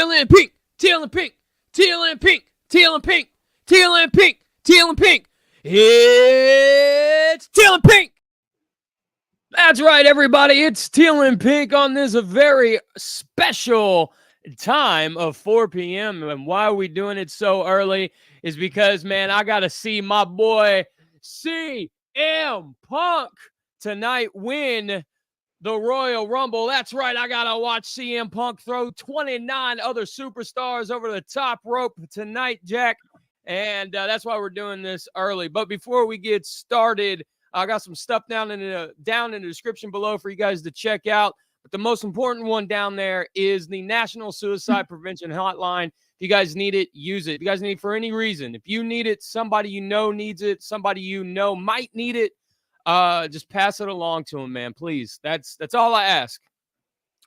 Teal and Pink, Teal and Pink, Teal and Pink, Teal and Pink, Teal and Pink, Teal and Pink. It's Teal and Pink. That's right, everybody. It's Teal and Pink on this very special time of 4 p.m. And why are we doing it so early is because, man, I got to see my boy CM Punk tonight win the Royal Rumble. That's right. I got to watch CM Punk throw 29 other superstars over the top rope tonight, Jack. And that's why we're doing this early. But before we get started, I got some stuff down in the description below for you guys to check out. But the most important one down there is the National Suicide Prevention Hotline. If you guys need it, use it. If you guys need it for any reason, if you need it, somebody you know needs it, somebody you know might need it, just pass it along to them, man. Please. That's all I ask.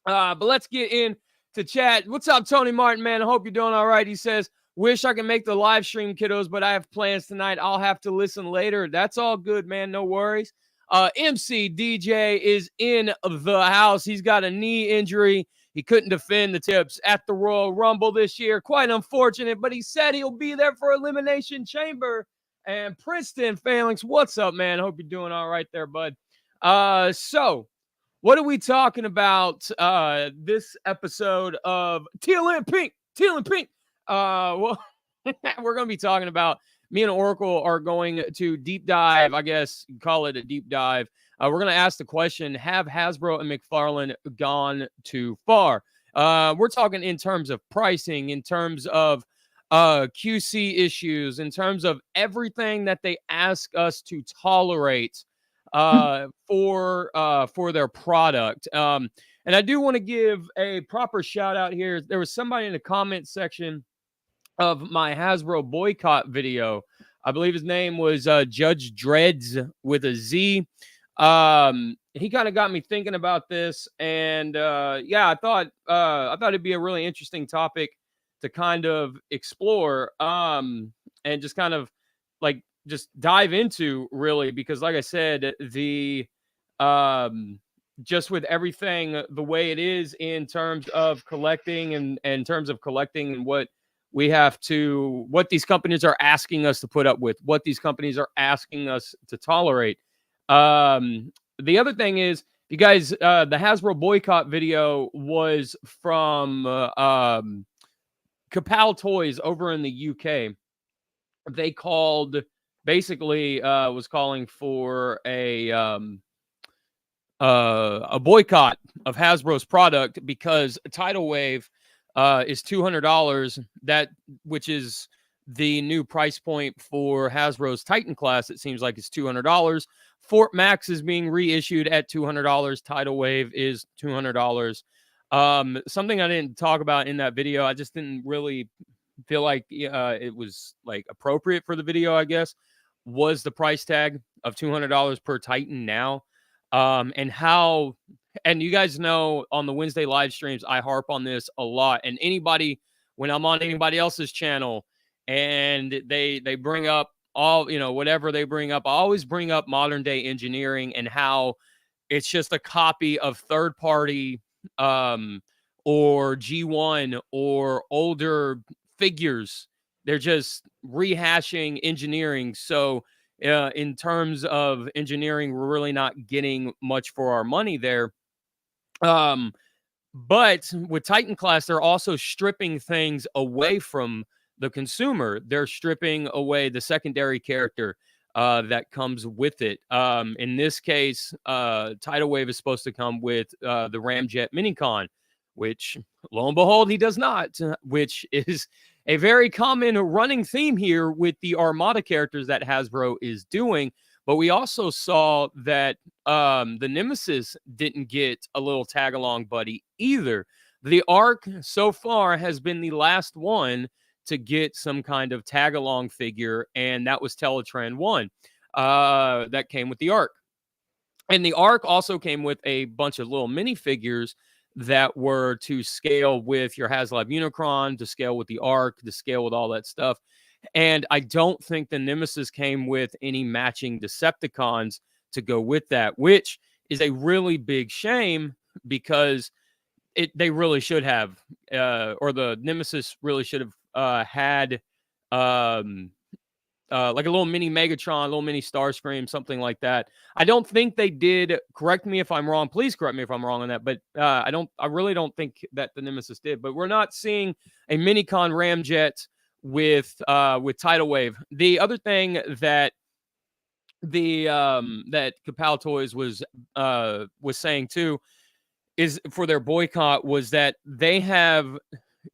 But let's get into chat. What's up, Tony Martin, man? I hope you're doing all right. He says, wish I could make the live stream, kiddos, but I have plans tonight. I'll have to listen later. That's all good, man. No worries. MC DJ is in the house. He's got a knee injury. He couldn't defend the tips at the Royal Rumble this year. Quite unfortunate, but he said he'll be there for Elimination Chamber. And Princeton Phalanx, what's up, man? Hope you're doing all right there, bud. So what are we talking about this episode of Teal and Pink? Teal and Pink. Well, we're going to be talking about, me and Oracle are going to deep dive, I guess you call it a deep dive. We're going to ask the question, have Hasbro and Mcfarlane gone too far? We're talking in terms of pricing, in terms of QC issues, in terms of everything that they ask us to tolerate for their product. And I do want to give a proper shout out here. There was somebody in the comment section of my Hasbro boycott video. I believe his name was Judge Dreads with a Z. He kind of got me thinking about this, and yeah, I thought it'd be a really interesting topic to kind of explore and just kind of like just dive into, really, because like I said, the just with everything the way it is in terms of collecting and in terms of collecting and what we have to, what these companies are asking us to put up with, what these companies are asking us to tolerate. The other thing is, you guys, the Hasbro boycott video was from Kapow Toys over in the UK. They called, basically, was calling for a boycott of Hasbro's product because Tidal Wave is $200, which is the new price point for Hasbro's Titan class. It seems like it's $200. Fort Max is being reissued at $200. Tidal Wave is $200. Something I didn't talk about in that video, I just didn't really feel like it was like appropriate for the video, I guess, was the price tag of $200 per Titan now. And how, and you guys know on the Wednesday live streams, I harp on this a lot. And anybody, when I'm on anybody else's channel and they bring up all, whatever they bring up, I always bring up modern day engineering and how it's just a copy of third party or G1 or older figures. They're just rehashing engineering. So in terms of engineering, we're really not getting much for our money there. But with Titan class, they're also stripping things away from the consumer. They're stripping away the secondary character that comes with it. In this case, Tidal Wave is supposed to come with the Ramjet Minicon, which lo and behold, he does not, which is a very common running theme here with the Armada characters that Hasbro is doing. But we also saw that the Nemesis didn't get a little tag-along buddy either. The Arc so far has been the last one to get some kind of tag-along figure, and that was Teletran 1 that came with the Arc. And the Arc also came with a bunch of little minifigures that were to scale with your HasLab Unicron, to scale with the Arc, to scale with all that stuff. And I don't think the Nemesis came with any matching Decepticons to go with that, which is a really big shame because they really should have, or the Nemesis really should have had like a little mini Megatron, a little mini Starscream, something like that. I don't think they did. Correct me if I'm wrong. Please correct me if I'm wrong on that. But I really don't think that the Nemesis did. But we're not seeing a Minicon Ramjet with Tidal Wave. The other thing that that Kapow Toys was saying too is for their boycott was that they have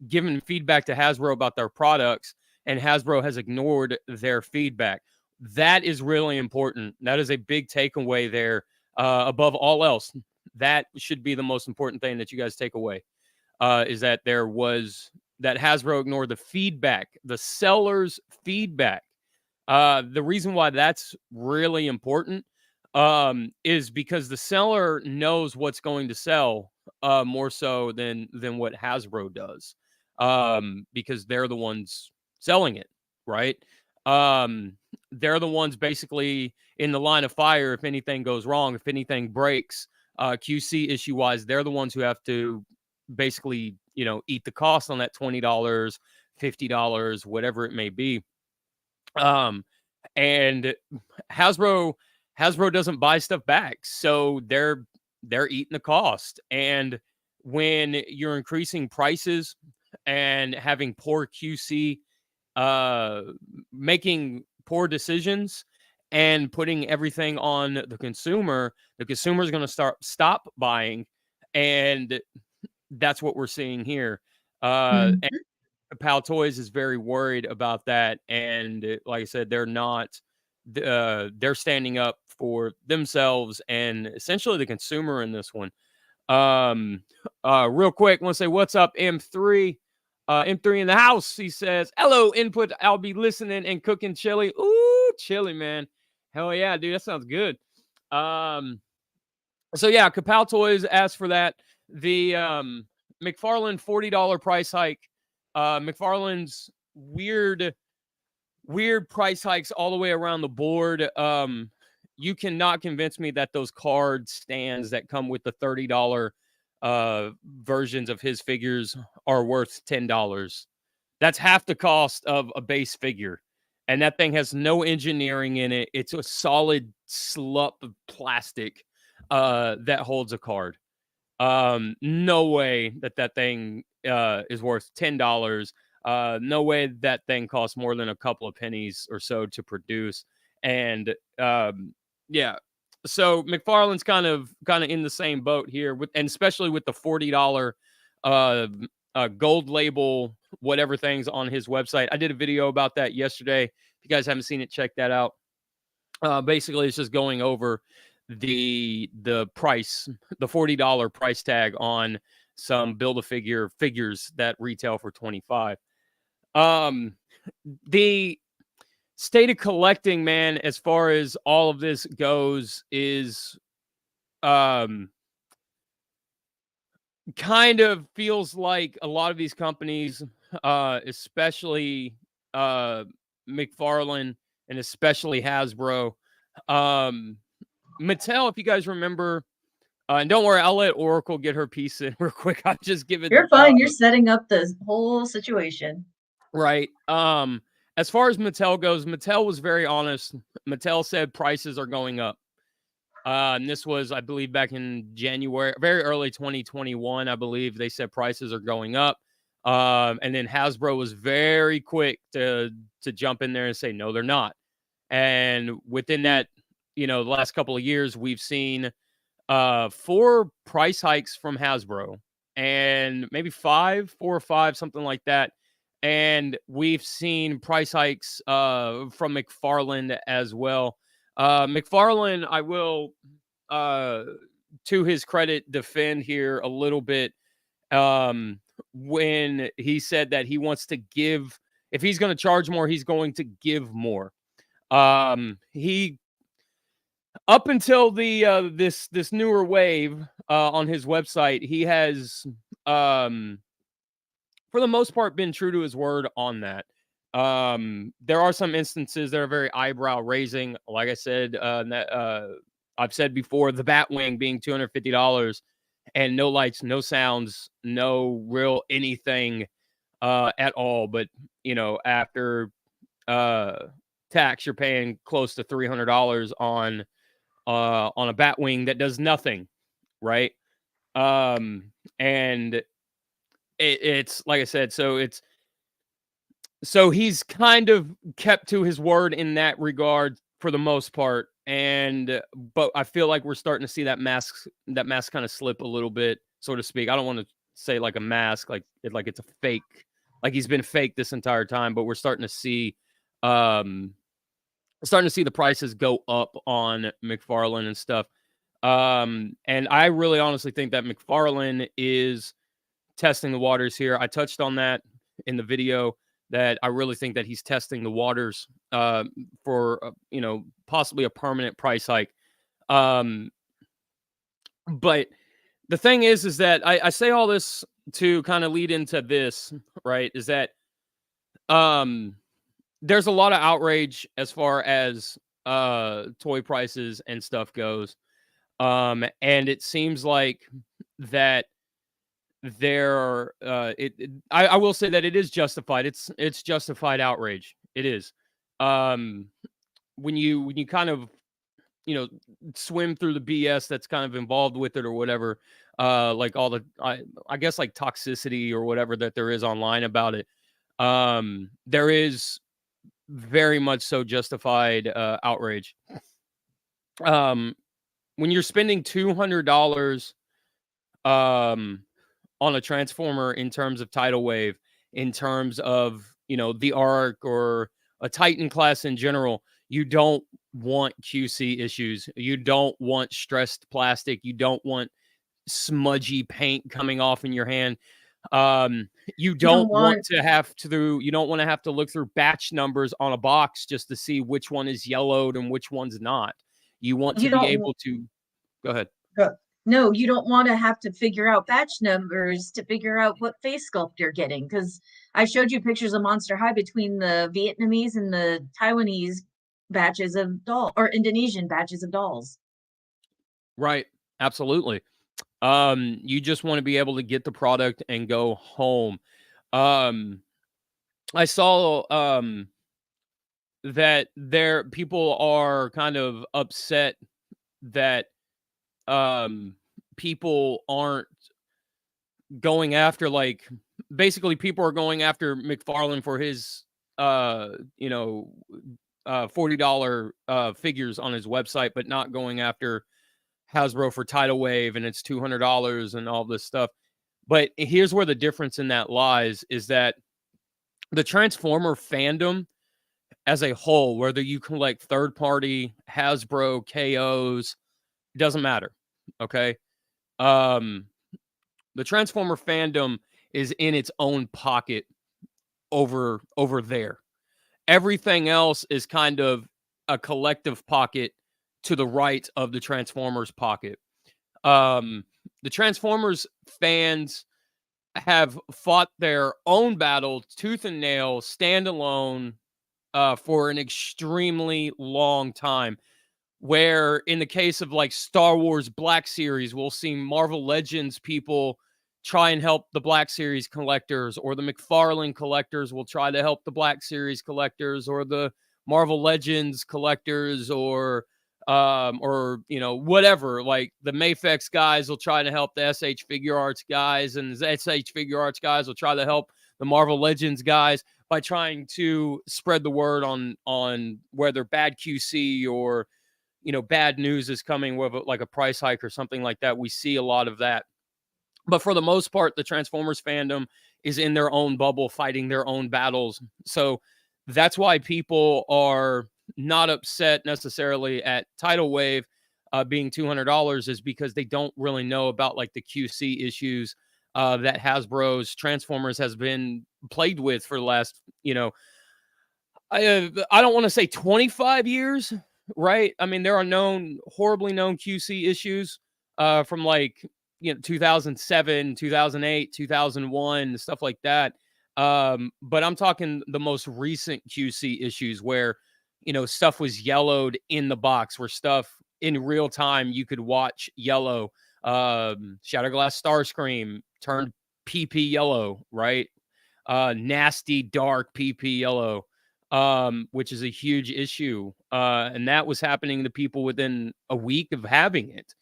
given feedback to Hasbro about their products, and Hasbro has ignored their feedback. That is really important. That is a big takeaway there. Above all else, that should be the most important thing that you guys take away. Is that that Hasbro ignored the feedback, the seller's feedback. The reason why that's really important is because the seller knows what's going to sell more so than what Hasbro does, because they're the ones selling it, right? They're the ones basically in the line of fire if anything goes wrong, if anything breaks, QC issue wise. They're the ones who have to basically, eat the cost on that $20, $50, whatever it may be. And Hasbro doesn't buy stuff back, so they're eating the cost. And when you're increasing prices and having poor QC, making poor decisions and putting everything on the consumer is going to stop buying, and that's what we're seeing here. And Kapow Toys is very worried about that, and like I said, they're not. They're standing up for themselves and essentially the consumer in this one. Real quick, I want to say what's up, M3. M3 in the house. He says, "Hello, input. I'll be listening and cooking chili." Ooh, chili, man. Hell yeah, dude. That sounds good. So yeah, Kapow Toys asked for that. The Mcfarlane $40 price hike. McFarlane's weird price hikes all the way around the board. You cannot convince me that those card stands that come with the $30 versions of his figures are worth $10. That's half the cost of a base figure, and that thing has no engineering in it. It's a solid slump of plastic that holds a card. No way that thing is worth $10. No way that thing costs more than a couple of pennies or so to produce. And yeah, so McFarlane's kind of in the same boat here, and especially with the $40 gold label whatever things on his website. I did a video about that yesterday. If you guys haven't seen it, check that out. Basically, it's just going over the price, the $40 price tag on some Build-A-Figure figures that retail for $25. The state of collecting, man, as far as all of this goes, is kind of feels like a lot of these companies, especially McFarlane and especially Hasbro, Mattel, if you guys remember, and don't worry, I'll let Oracle get her piece in real quick. I'm just giving. You're fine. You're setting up the whole situation. Right. As far as Mattel goes, Mattel was very honest. Mattel said prices are going up. And this was, I believe, back in January, very early 2021, I believe they said prices are going up. And then Hasbro was very quick to jump in there and say, no, they're not. And within that, the last couple of years, we've seen 4 price hikes from Hasbro, and maybe 4 or 5, something like that. And we've seen price hikes from McFarlane as well. McFarlane, I will, to his credit, defend here a little bit when he said that he wants to give, if he's going to charge more, he's going to give more. He, up until the this newer wave on his website, he has for the most part been true to his word on that. There are some instances that are very eyebrow raising. Like I said, I've said before, the Batwing being $250 and no lights, no sounds, no real anything at all. But after tax, you're paying close to $300 on a bat wing that does nothing, right? And it's like I said, so he's kind of kept to his word in that regard for the most part. And but I feel like we're starting to see that mask kind of slip a little bit, so to speak. I don't want to say like a mask, like it's a fake, like he's been fake this entire time, but we're starting to see the prices go up on Mcfarlane and stuff. And I really honestly think that Mcfarlane is testing the waters here. I touched on that in the video, that I really think that he's testing the waters for possibly a permanent price hike. But the thing is that I say all this to kind of lead into this, right? Is that there's a lot of outrage as far as toy prices and stuff goes. And it seems like that I will say that it is justified. It's justified outrage. It is. When you kind of swim through the BS that's kind of involved with it or whatever, like all the I guess like toxicity or whatever that there is online about it, there is very much so justified outrage. When you're spending $200 on a transformer in terms of tidal wave, in terms of the Arc or a Titan class in general, you don't want QC issues. You don't want stressed plastic. You don't want smudgy paint coming off in your hand. You don't want to have to look through batch numbers on a box just to see which one is yellowed and which one's not. You want to be able to go ahead. No, you don't want to have to figure out batch numbers to figure out what face sculpt you're getting, because I showed you pictures of Monster High between the Vietnamese and the Taiwanese batches of dolls, or Indonesian batches of dolls. Right. Absolutely. You just want to be able to get the product and go home. I saw that people are kind of upset that people aren't going after, like, basically people are going after Mcfarlane for his $40 figures on his website, but not going after Hasbro for tidal wave and it's $200 and all this stuff. But here's where the difference in that lies, is that the Transformer fandom as a whole, whether you collect third party, Hasbro, KOs, doesn't matter. Okay. The Transformer fandom is in its own pocket over there. Everything else is kind of a collective pocket to the right of the Transformers pocket. The Transformers fans have fought their own battle tooth and nail, standalone, for an extremely long time. Where in the case of like Star Wars Black Series, we'll see Marvel Legends people try and help the Black Series collectors, or the Mcfarlane collectors will try to help the Black Series collectors, or the Marvel Legends collectors, or whatever. Like the Mafex guys will try to help the SH Figure Arts guys, and the SH Figure Arts guys will try to help the Marvel Legends guys by trying to spread the word on whether bad QC or bad news is coming with like a price hike or something like that. We see a lot of that. But for the most part, the Transformers fandom is in their own bubble, fighting their own battles. So that's why people are not upset necessarily at tidal wave being $200, is because they don't really know about like the QC issues that Hasbro's Transformers has been plagued with for the last, I don't want to say 25 years, right? I mean, there are horribly known QC issues from like 2007, 2008, 2001, stuff like that. But I'm talking the most recent QC issues where stuff was yellowed in the box, where stuff in real time you could watch yellow. Shatterglass Starscream turned PP yellow, right? Nasty dark PP yellow, which is a huge issue. And that was happening to people within a week of having it.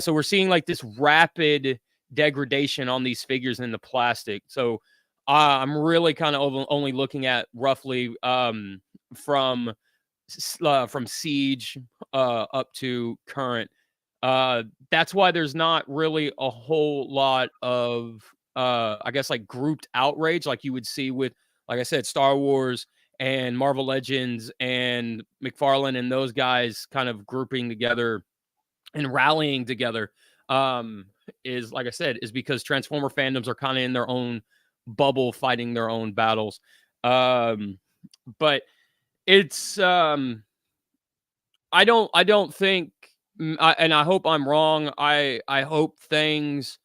So we're seeing like this rapid degradation on these figures in the plastic. So I'm really kind of only looking at roughly from Siege up to current. That's why there's not really a whole lot of I guess like grouped outrage like you would see with, like I said, Star Wars and Marvel Legends and McFarlane and those guys kind of grouping together and rallying together. Is, like I said, is because Transformer fandoms are kind of in their own bubble, fighting their own battles. But it's I don't think, and I hope I'm wrong. I hope things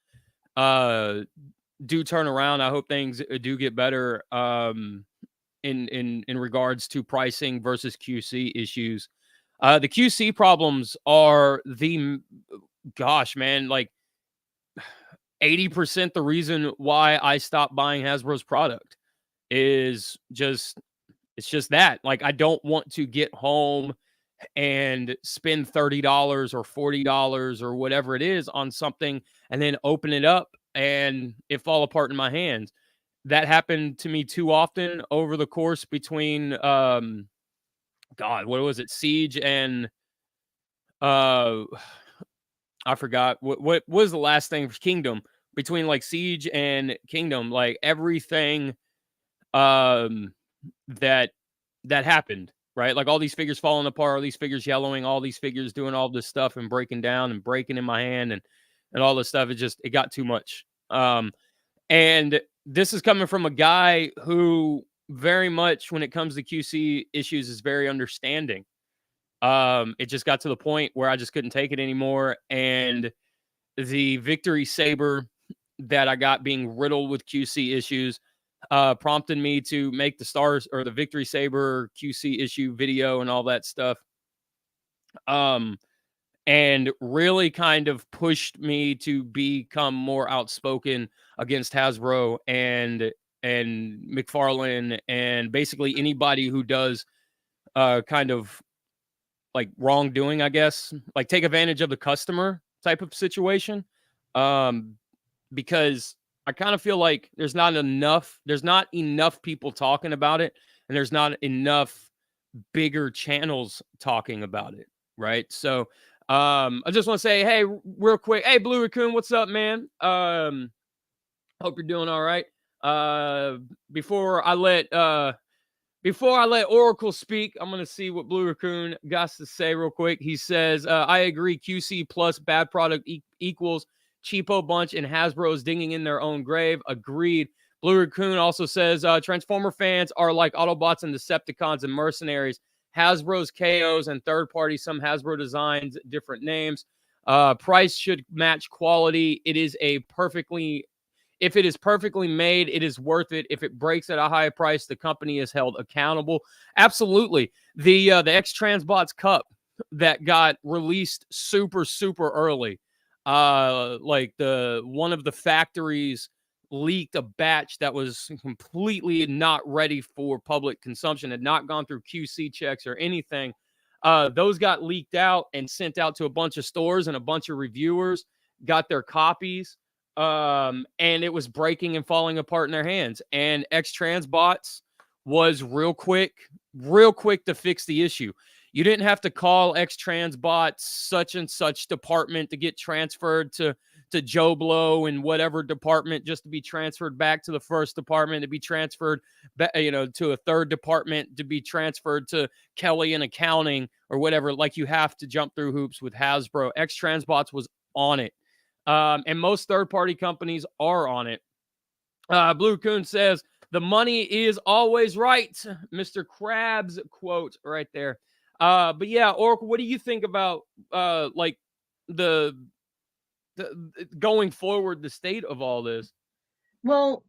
do turn around. I hope things do get better in regards to pricing versus QC issues. The QC problems are gosh, man, like 80% the reason why I stopped buying Hasbro's product is just, it's just that. Like, I don't want to get home and spend $30 or $40 or whatever it is on something and then open it up and it fall apart in my hands. That happened to me too often over the course between God, what was it? Siege and uh I forgot what was the last thing for Kingdom, between like Siege and Kingdom, like everything um that happened, right? Like all these figures falling apart, all these figures yellowing, all these figures doing all this stuff and breaking down and breaking in my hand and all this stuff. It got too much. And this is coming from a guy who very much, when it comes to QC issues, is very understanding. It just got to the point where I just couldn't take it anymore. And the Victory Saber that I got being riddled with QC issues prompted me to make the Stars or the Victory Saber QC issue video and all that stuff. And really kind of pushed me to become more outspoken against Hasbro and McFarlane and basically anybody who does kind of like wrongdoing, I guess, like take advantage of the customer type of situation. Because I kind of feel like there's not enough people talking about it, and there's not enough bigger channels talking about it, right? So I just want to say, hey, real quick, hey, Blue Raccoon, what's up, man? Hope you're doing all right. Before I let Oracle speak, I'm going to see what Blue Raccoon got to say real quick. He says, I agree. QC plus bad product equals cheapo bunch, and Hasbro's digging in their own grave. Agreed. Blue Raccoon also says, Transformer fans are like Autobots and Decepticons and mercenaries. Hasbro's KOs and third party, some Hasbro designs, different names. Price should match quality. If it is perfectly made, it is worth it. If it breaks at a high price, the company is held accountable. Absolutely. The X Transbots Cup that got released super, super early. Like one of the factories leaked a batch that was completely not ready for public consumption, had not gone through QC checks or anything. Those got leaked out and sent out to a bunch of stores, and a bunch of reviewers got their copies. And it was breaking and falling apart in their hands. And X Transbots was real quick to fix the issue. You didn't have to call X Transbots such and such department to get transferred to Joe Blow and whatever department, just to be transferred back to the first department, to be transferred to a third department, to be transferred to Kelly in accounting or whatever. Like, you have to jump through hoops with Hasbro. X Transbots was on it. And most third-party companies are on it. Blue Coon says, the money is always right. Mr. Krabs quote right there. But yeah, Oracle, what do you think about like the going forward, the state of all this? Well,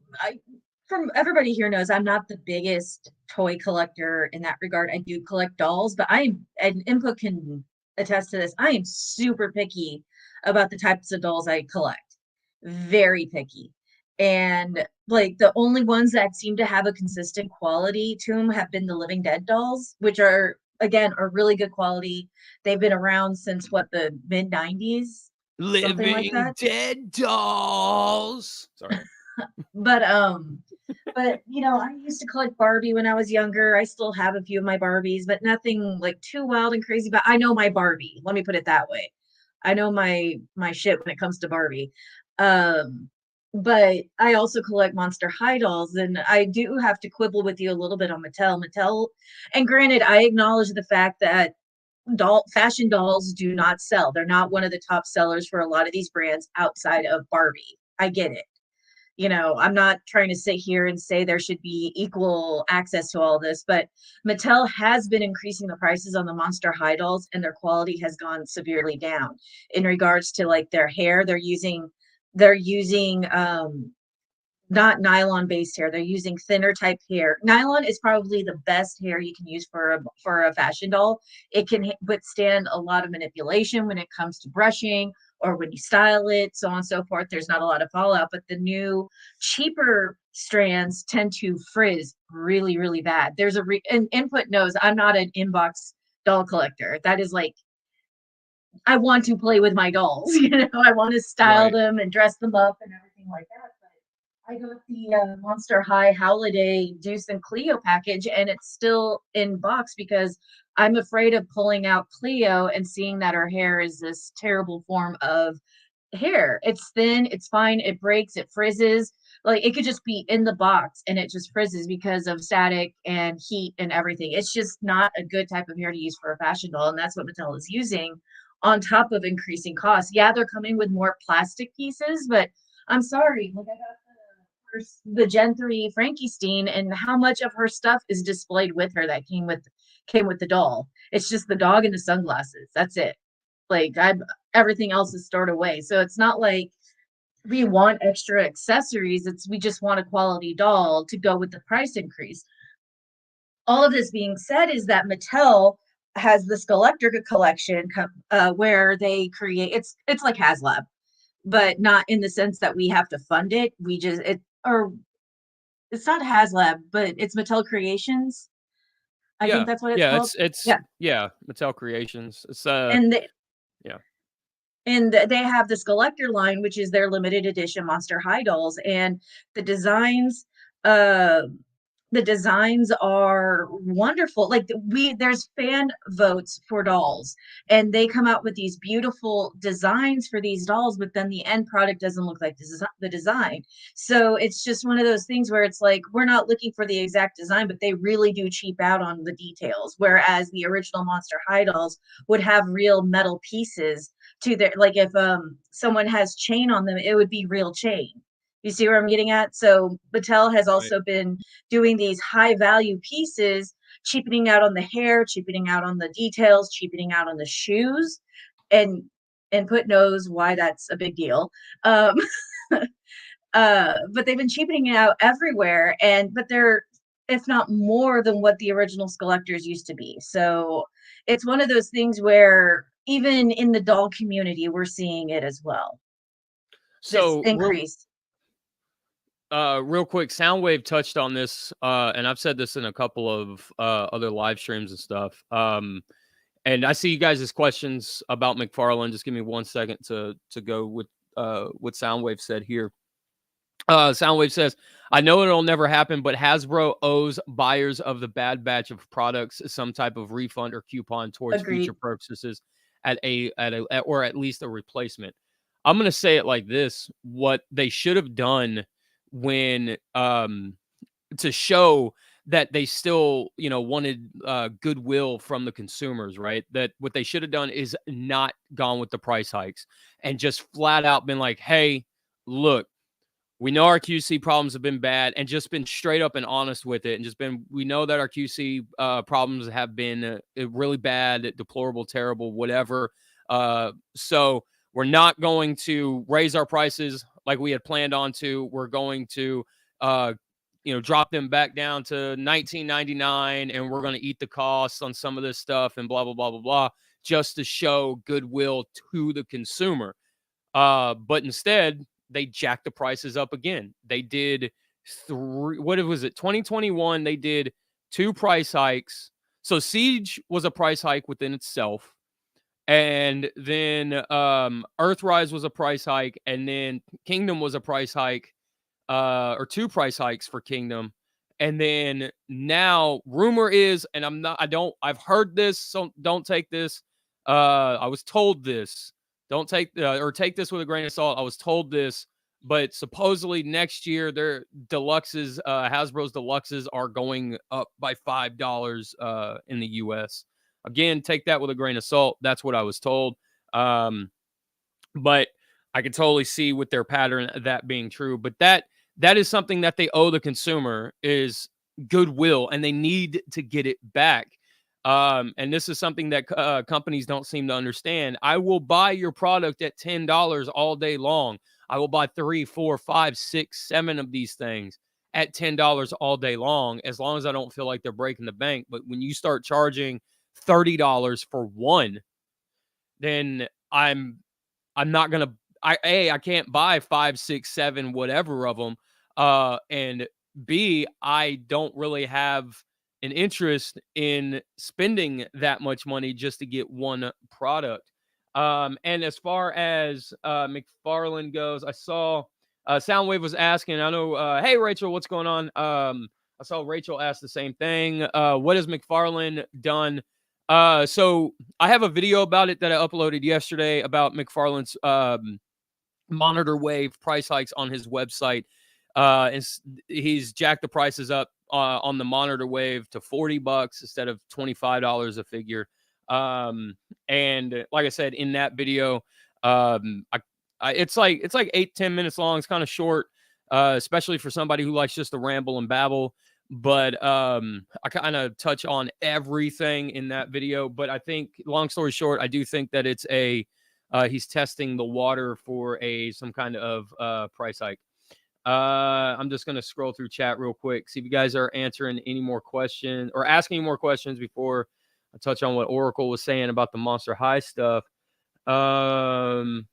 from everybody here knows I'm not the biggest toy collector in that regard. I do collect dolls, but and Input can attest to this, I am super picky about the types of dolls I collect. Very picky. And like the only ones that seem to have a consistent quality to them have been the Living Dead dolls, which are again are really good quality. They've been around since what, the mid 90s, something like Living that. Dead dolls. Sorry. But you know, I used to collect Barbie when I was younger. I still have a few of my Barbies, but nothing like too wild and crazy. But I know my Barbie. Let me put it that way. I know my shit when it comes to Barbie. Um, but I also collect Monster High dolls, and I do have to quibble with you a little bit on Mattel. Mattel, and granted, I acknowledge the fact that fashion dolls do not sell. They're not one of the top sellers for a lot of these brands outside of Barbie. I get it. You know, I'm not trying to sit here and say there should be equal access to all this, but Mattel has been increasing the prices on the Monster High dolls, and their quality has gone severely down in regards to like their hair. They're using not nylon based hair. They're using thinner type hair. Nylon is probably the best hair you can use for a fashion doll. It can withstand a lot of manipulation when it comes to brushing or when you style it, so on and so forth. There's not a lot of fallout, but the new cheaper strands tend to frizz really, really bad. There's and Input knows I'm not an inbox doll collector. That is like, I want to play with my dolls. You know, I want to style Right. them and dress them up and everything like that. But I got the Monster High Holiday Deuce and Cleo package, and it's still in box because I'm afraid of pulling out Cleo and seeing that her hair is this terrible form of hair. It's thin, it's fine, it breaks, it frizzes. Like it could just be in the box and it just frizzes because of static and heat and everything. It's just not a good type of hair to use for a fashion doll, and that's what Mattel is using on top of increasing costs. Yeah, they're coming with more plastic pieces, but I'm sorry, like I got the Gen 3 Frankenstein, and how much of her stuff is displayed with her that came with the doll? It's just the dog and the sunglasses. That's it. Like I everything else is stored away. So it's not like we want extra accessories. It's we just want a quality doll to go with the price increase. All of this being said is that Mattel has this collector collection where they create it's like HasLab, but not in the sense that we have to fund it. We just it or it's not HasLab, but it's Mattel Creations. I think Yeah. that's what it's Yeah. called. It's Yeah, yeah. Mattel Creations. It's and they, yeah. and they have this collector line, which is their limited edition Monster High dolls, and the designs, uh, the designs are wonderful. Like there's fan votes for dolls, and they come out with these beautiful designs for these dolls, but then the end product doesn't look like the design. So it's just one of those things where it's like we're not looking for the exact design, but they really do cheap out on the details. Whereas the original Monster High dolls would have real metal pieces to their, like if someone has chain on them, it would be real chain. You see where I'm getting at? So Mattel has Right. also been doing these high value pieces, cheapening out on the hair, cheapening out on the details, cheapening out on the shoes, and Input knows why that's a big deal. Um, but they've been cheapening it out everywhere, but they're, if not more than what the original Skelectors used to be. So it's one of those things where even in the doll community, we're seeing it as well. This So increase. real quick, Soundwave touched on this, and I've said this in a couple of other live streams and stuff. And I see you guys' questions about Mcfarlane. Just give me 1 second to go with what Soundwave said here. Soundwave says, I know it'll never happen, but Hasbro owes buyers of the Bad Batch of products some type of refund or coupon towards future Agreed. purchases or at least a replacement. I'm going to say it like this. What they should have done when to show that they still, wanted goodwill from the consumers, right? That what they should have done is not gone with the price hikes and just flat out been like, hey, look, we know our QC problems have been bad, and just been straight up and honest with it. And just been, we know that our QC problems have been really bad, deplorable, terrible, whatever. So we're not going to raise our prices like we had planned on to. We're going to, drop them back down to $19.99, and we're going to eat the costs on some of this stuff and blah, blah, blah, blah, blah, just to show goodwill to the consumer. But instead, they jacked the prices up again. They did what was it? 2021, they did 2 price hikes. So Siege was a price hike within itself. And then Earthrise was a price hike, and then Kingdom was a price hike, or 2 price hikes for Kingdom. And then now rumor is, and I've heard this, so don't take this. I was told this. Don't take or take this with a grain of salt. I was told this, but supposedly next year their deluxes, Hasbro's deluxes are going up by $5 in the US. Again, take that with a grain of salt. That's what I was told. But I can totally see with their pattern that being true. But that is something that they owe the consumer, is goodwill, and they need to get it back. And this is something that companies don't seem to understand. I will buy your product at $10 all day long. I will buy 3, 4, 5, 6, 7 of these things at $10 all day long as I don't feel like they're breaking the bank. But when you start charging $30 for one, then I'm not gonna. I can't buy 5, 6, 7, whatever of them. And B, I don't really have an interest in spending that much money just to get one product. And as far as Mcfarlane goes, I saw Soundwave was asking. I know. Hey, Rachel, what's going on? I saw Rachel ask the same thing. What has Mcfarlane done? So I have a video about it that I uploaded yesterday about Mcfarlane's monitor wave price hikes on his website. And he's jacked the prices up on the monitor wave to $40 instead of $25 a figure. And like I said in that video, it's like 8-10 minutes long. It's kind of short, especially for somebody who likes just to ramble and babble. But I kind of touch on everything in that video. But I think, long story short, I do think that it's he's testing the water for some kind of price hike. I'm just gonna scroll through chat real quick, see if you guys are answering any more questions or asking any more questions before I touch on what Oracle was saying about the Monster High stuff. Let's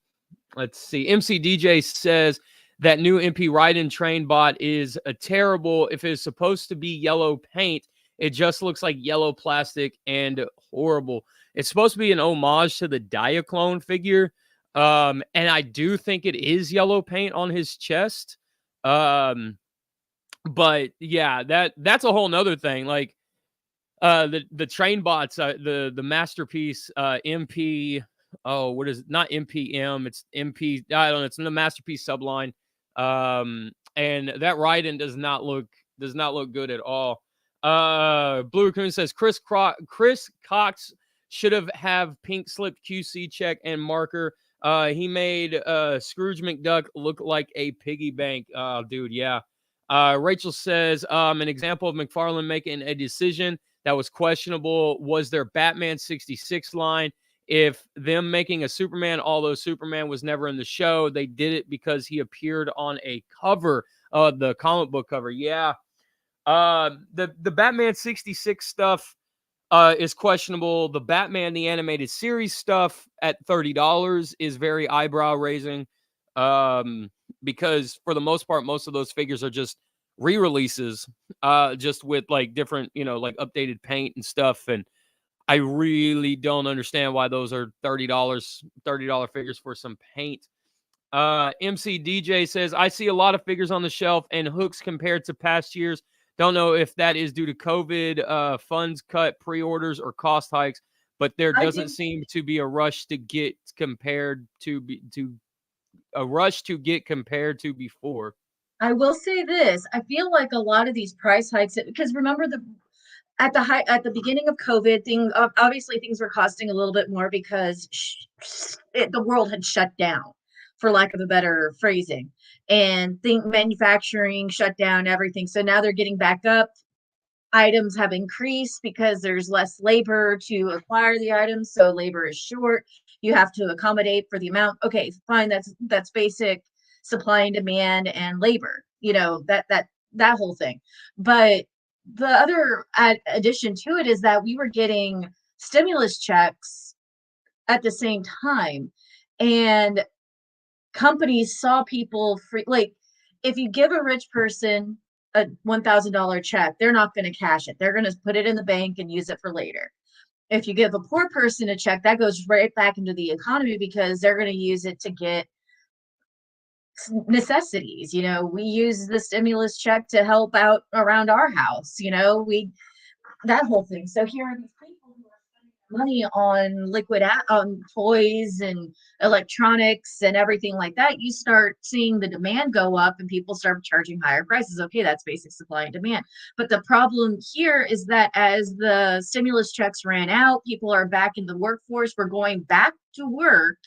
see. MC DJ says that new MP Raiden train bot is a terrible. If it's supposed to be yellow paint, it just looks like yellow plastic and horrible. It's supposed to be an homage to the Diaclone figure. And I do think it is yellow paint on his chest. But yeah, that's a whole nother thing. Like the train bots, the masterpiece MP. Oh, what is it? Not MPM, it's MP. I don't know. It's in the masterpiece subline. And that Raiden does not look good at all. Blue Raccoon says Chris Cox should have pink slipped QC check and marker. He made Scrooge McDuck look like a piggy bank. Dude, yeah. Rachel says an example of Mcfarlane making a decision that was questionable was their Batman 66 line. If them making a Superman, although Superman was never in the show, they did it because he appeared on a cover, the comic book cover. Yeah. The Batman 66 stuff is questionable. The Batman the Animated Series stuff at $30 is very eyebrow raising, because for the most part, most of those figures are just re-releases, just with like different, like updated paint and stuff. And I really don't understand why those are $30 figures for some paint. MC DJ says, I see a lot of figures on the shelf and hooks compared to past years. Don't know if that is due to COVID, funds cut, pre-orders, or cost hikes, but there doesn't seem to be a rush to get compared to before. I will say this. I feel like a lot of these price hikes, because remember at the beginning of COVID, obviously things were costing a little bit more because the world had shut down, for lack of a better phrasing, and manufacturing shut down, everything. So now they're getting back up. Items have increased because there's less labor to acquire the items, so labor is short. You have to accommodate for the amount. Okay, fine. That's basic supply and demand and labor. That whole thing, but the other addition to it is that we were getting stimulus checks at the same time. And companies saw people free, like if you give a rich person a $1,000 check, they're not going to cash it. They're going to put it in the bank and use it for later. If you give a poor person a check, that goes right back into the economy because they're going to use it to get necessities. We use the stimulus check to help out around our house. We that whole thing. So here are these people who are spending money on on toys and electronics and everything like that. You start seeing the demand go up and people start charging higher prices. Okay, that's basic supply and demand. But the problem here is that as the stimulus checks ran out, people are back in the workforce. We're going back to work,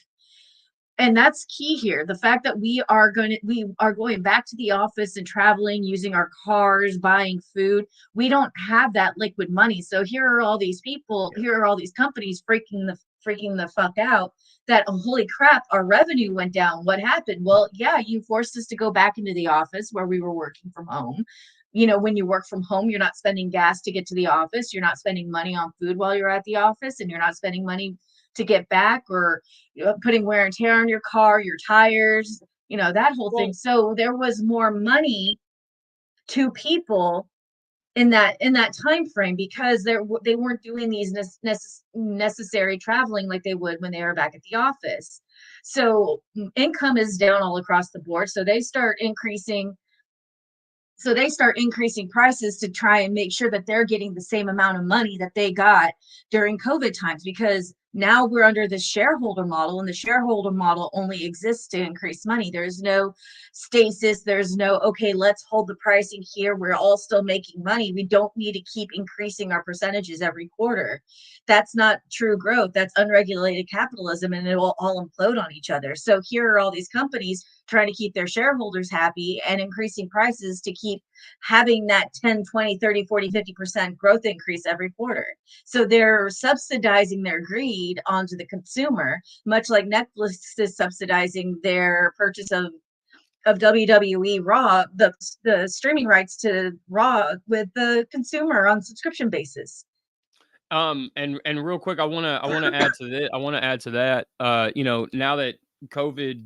and that's key here. The fact that we are going back to the office and traveling, using our cars, buying food. We don't have that liquid money. So here are all these people, here are all these companies freaking the fuck out that, oh, holy crap, our revenue went down. What happened? Well, yeah, you forced us to go back into the office where we were working from home. When you work from home, you're not spending gas to get to the office, you're not spending money on food while you're at the office, and you're not spending money to get back, or putting wear and tear on your car, your tires, that whole thing. So there was more money to people in that time frame because they weren't doing these necessary traveling like they would when they were back at the office. So income is down all across the board. So they start increasing prices to try and make sure that they're getting the same amount of money that they got during COVID times, because now we're under the shareholder model, and the shareholder model only exists to increase money. There's no stasis. There's no, okay, let's hold the pricing here. We're all still making money. We don't need to keep increasing our percentages every quarter. That's not true growth. That's unregulated capitalism, and it will all implode on each other. So here are all these companies trying to keep their shareholders happy and increasing prices to keep having that 10, 20, 30, 40, 50% growth increase every quarter. So they're subsidizing their greed onto the consumer, much like Netflix is subsidizing their purchase of WWE Raw, the streaming rights to Raw with the consumer on subscription basis. And real quick, I wanna add to that. Now that COVID,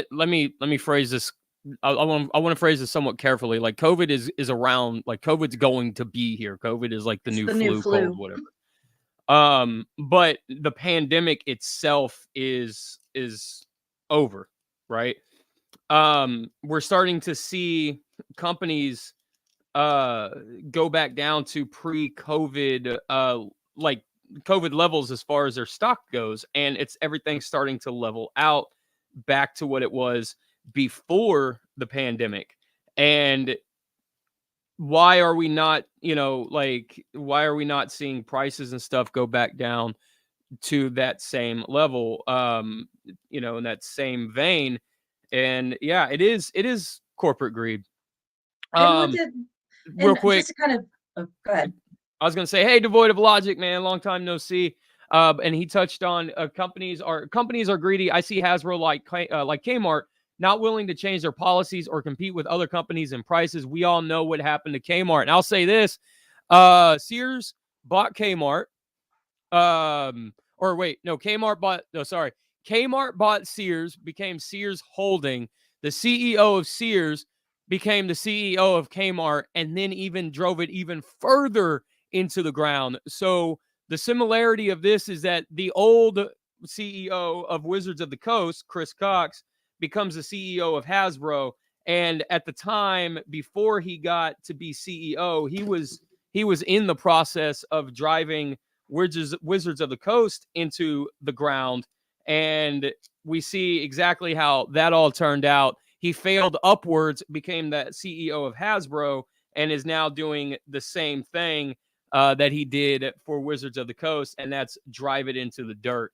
let me phrase this. I want to phrase this somewhat carefully. Like COVID is around. Like COVID's going to be here. COVID is like the new flu, cold, whatever. But the pandemic itself is over, right? We're starting to see companies go back down to pre-COVID like COVID levels as far as their stock goes, and everything's starting to level out back to what it was before the pandemic. And why are we not, why are we not seeing prices and stuff go back down to that same level, in that same vein? And yeah, it is corporate greed. Real quick, just to kind of go ahead. I was gonna say, hey, devoid of logic, man, long time no see. And he touched on companies are greedy. I see Hasbro like Kmart not willing to change their policies or compete with other companies in prices. We all know what happened to Kmart. And I'll say this: Sears bought Kmart. Kmart bought Sears, became Sears Holding. The CEO of Sears became the CEO of Kmart, and then even drove it even further into the ground. So the similarity of this is that the old CEO of Wizards of the Coast, Chris Cox, becomes the CEO of Hasbro. And at the time before he got to be CEO, he was in the process of driving Wizards of the Coast into the ground. And we see exactly how that all turned out. He failed upwards, became the CEO of Hasbro, and is now doing the same thing that he did for Wizards of the Coast, and that's drive it into the dirt.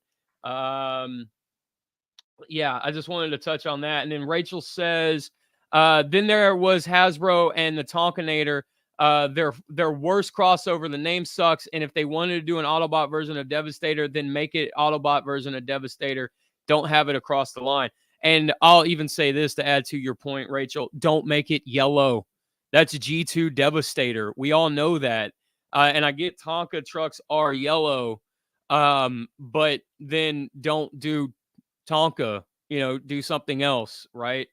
Yeah, I just wanted to touch on that. And then Rachel says, then there was Hasbro and the Tonkinator. Their worst crossover. The name sucks, and if they wanted to do an Autobot version of Devastator, then make it Autobot version of Devastator. Don't have it across the line. And I'll even say this to add to your point, Rachel: don't make it yellow. That's G2 Devastator. We all know that. And I get Tonka trucks are yellow, but then don't do Tonka, do something else, right?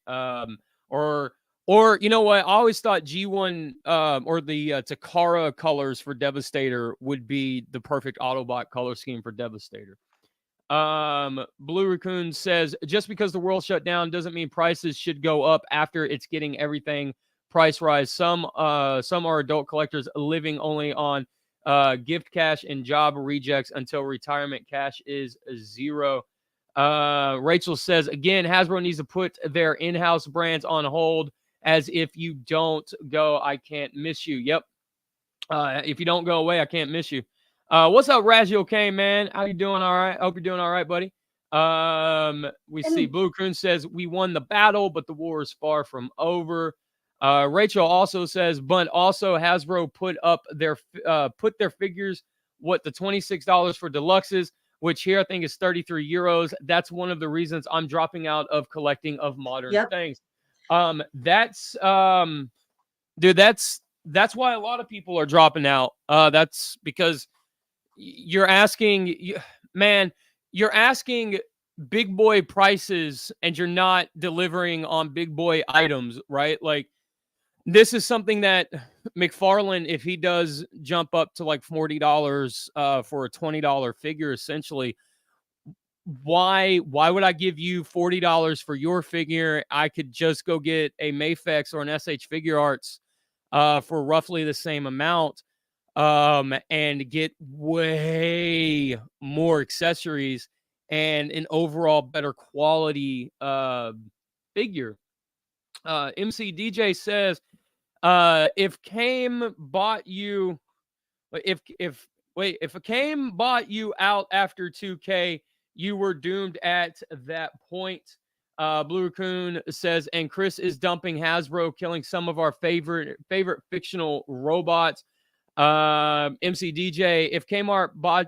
Or you know what? I always thought G1 or the Takara colors for Devastator would be the perfect Autobot color scheme for Devastator. Blue Raccoon says, just because the world shut down doesn't mean prices should go up after it's getting everything price rise. Some are adult collectors living only on gift cash and job rejects until retirement cash is zero. Rachel says, again, Hasbro needs to put their in-house brands on hold, as if you don't go, I can't miss you. Yep. If you don't go away, I can't miss you. What's up, Razio Kane, man? How you doing? All right. Hope you're doing all right, buddy. We see Blue Coon says, we won the battle, but the war is far from over. Rachel also says, but also Hasbro put their figures, the $26 for deluxes, which here I think is 33 euros. That's one of the reasons I'm dropping out of collecting of modern things. Dude, that's why a lot of people are dropping out. That's because you're asking big boy prices and you're not delivering on big boy items, right? Like, this is something that Mcfarlane, if he does jump up to like $40 for a $20 figure, essentially, why would I give you $40 for your figure? I could just go get a Mafex or an SH Figure Arts for roughly the same amount, and get way more accessories and an overall better quality figure. MC DJ says, if Kame bought you, if a Kame bought you out after 2K, you were doomed at that point. Blue Raccoon says, and Chris is dumping Hasbro, killing some of our favorite fictional robots. MC DJ, if Kmart bought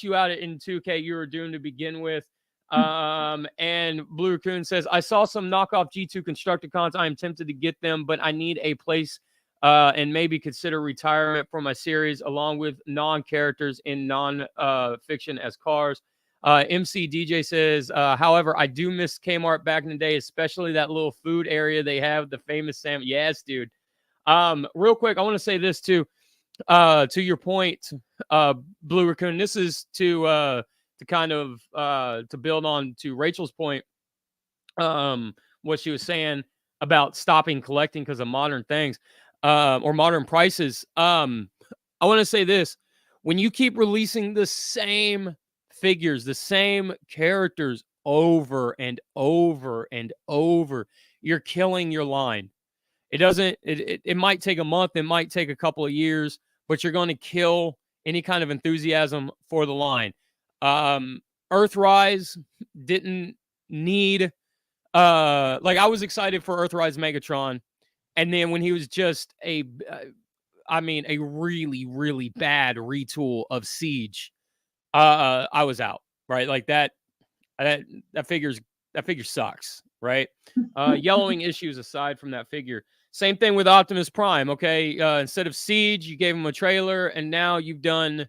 you out in 2K, you were doomed to begin with. And Blue Raccoon says, I saw some knockoff G2 Constructicons. I am tempted to get them, but I need a place and maybe consider retirement for my series, along with non-characters in non-fiction as cars. MC DJ says, however, I do miss Kmart back in the day, especially that little food area they have, the famous Sam. Yes, dude. Real quick, I want to say this too, to your point, Blue Raccoon. This is to kind of to build on to Rachel's point, what she was saying about stopping collecting because of modern things, or modern prices. I want to say this: when you keep releasing the same figures, the same characters over and over and over, you're killing your line. It might take a month, it might take a couple of years, but you're going to kill any kind of enthusiasm for the line. Earthrise didn't need, like, I was excited for Earthrise Megatron. And then when he was just a really, really bad retool of Siege, I was out, right? Like that figure sucks, right? Yellowing issues aside from that figure. Same thing with Optimus Prime, okay? Instead of Siege, you gave him a trailer, and now you've done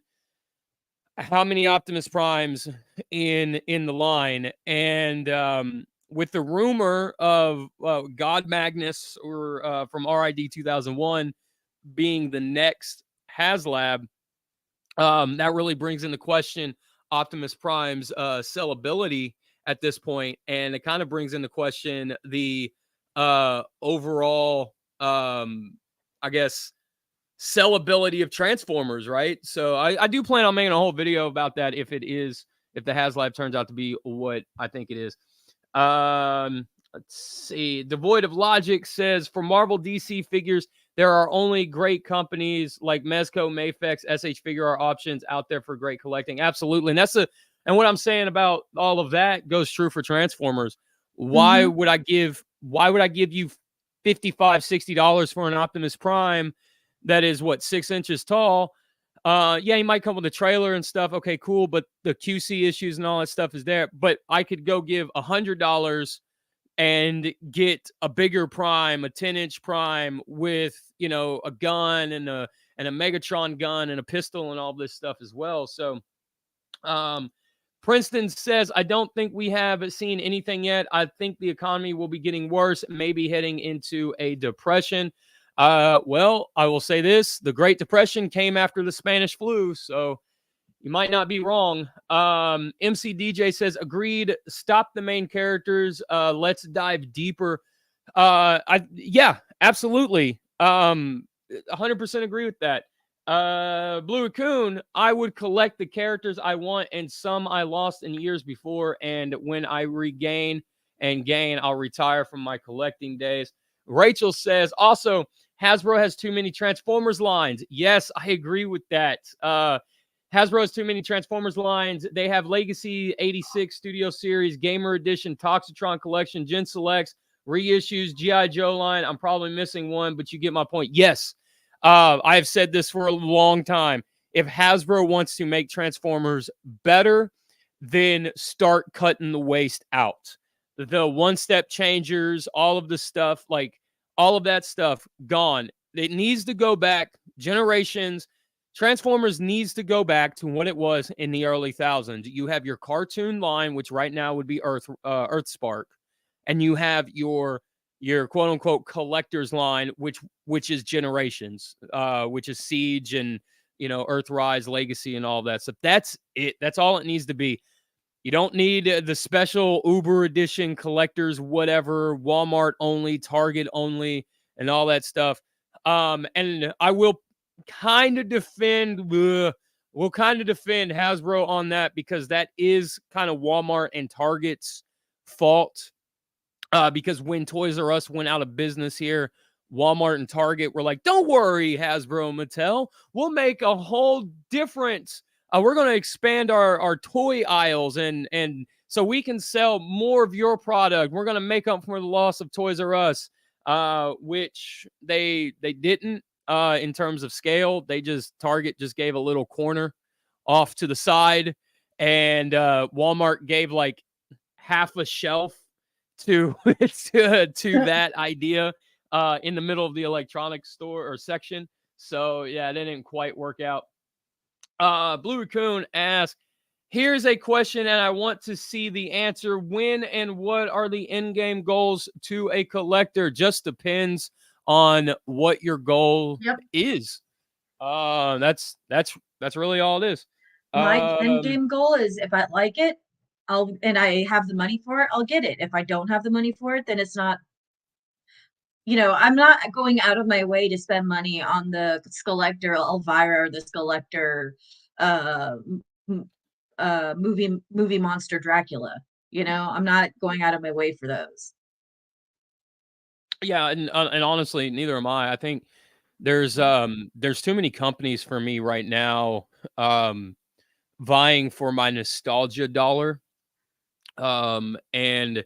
how many Optimus Primes in the line? And with the rumor of God Magnus or from RID 2001 being the next HasLab, that really brings into question Optimus Prime's sellability at this point, and it kind of brings into question the overall, I guess, sellability of Transformers, right? So I do plan on making a whole video about that if the HasLab turns out to be what I think it is. Let's see. Devoid of Logic says, for Marvel DC figures, there are only great companies like Mezco, Mafex, SH Figure Art options out there for great collecting. Absolutely. And what I'm saying about all of that goes true for Transformers. Why would I give you $55, $60 for an Optimus Prime that is 6 inches tall? Yeah, he might come with a trailer and stuff. Okay, cool. But the QC issues and all that stuff is there. But I could go give $100 and get a bigger Prime, a 10-inch Prime with, a gun and a Megatron gun and a pistol and all this stuff as well. So, Princeton says, I don't think we have seen anything yet. I think the economy will be getting worse, maybe heading into a depression. Well, I will say this. The Great Depression came after the Spanish flu, so you might not be wrong. MC DJ says, agreed. Stop the main characters. Let's dive deeper. Yeah, absolutely. 100% agree with that. Blue Raccoon, I would collect the characters I want, and some I lost in years before. And when I regain and gain, I'll retire from my collecting days. Rachel says, also, Hasbro has too many Transformers lines. Yes, I agree with that. Hasbro has too many Transformers lines. They have Legacy 86 Studio Series, Gamer Edition, Toxitron Collection, Gen Selects, reissues, G.I. Joe line. I'm probably missing one, but you get my point. Yes, I have said this for a long time. If Hasbro wants to make Transformers better, then start cutting the waste out. The one-step changers, all of the stuff, like all of that stuff, gone. It needs to go back generations. Transformers needs to go back to what it was in the early thousands. You have your cartoon line, which right now would be Earthspark, and you have your quote unquote collector's line, which is Generations, which is Siege and Earthrise, Legacy, and all that stuff. That's it. That's all it needs to be. You don't need the special Uber edition collectors, whatever, Walmart only, Target only, and all that stuff. And I will kind of defend Hasbro on that, because that is kind of Walmart and Target's fault. Because when Toys R Us went out of business here, Walmart and Target were like, don't worry, Hasbro and Mattel, we'll make a whole different, we're going to expand our toy aisles and so we can sell more of your product. We're going to make up for the loss of Toys R Us, which they didn't. In terms of scale, Target just gave a little corner off to the side, and Walmart gave like half a shelf to that idea in the middle of the electronics store or section. So yeah, it didn't quite work out. Blue Raccoon asks, here's a question and I want to see the answer. When and what are the end-game goals to a collector? Just depends on what your goal is. That's really all it is. My end game goal is, if I like it, and I have the money for it, I'll get it. If I don't have the money for it, then it's not, I'm not going out of my way to spend money on the Skeletor Elvira or the Skeletor movie monster Dracula. I'm not going out of my way for those. Yeah, and honestly, neither am I. I think there's too many companies for me right now vying for my nostalgia dollar. And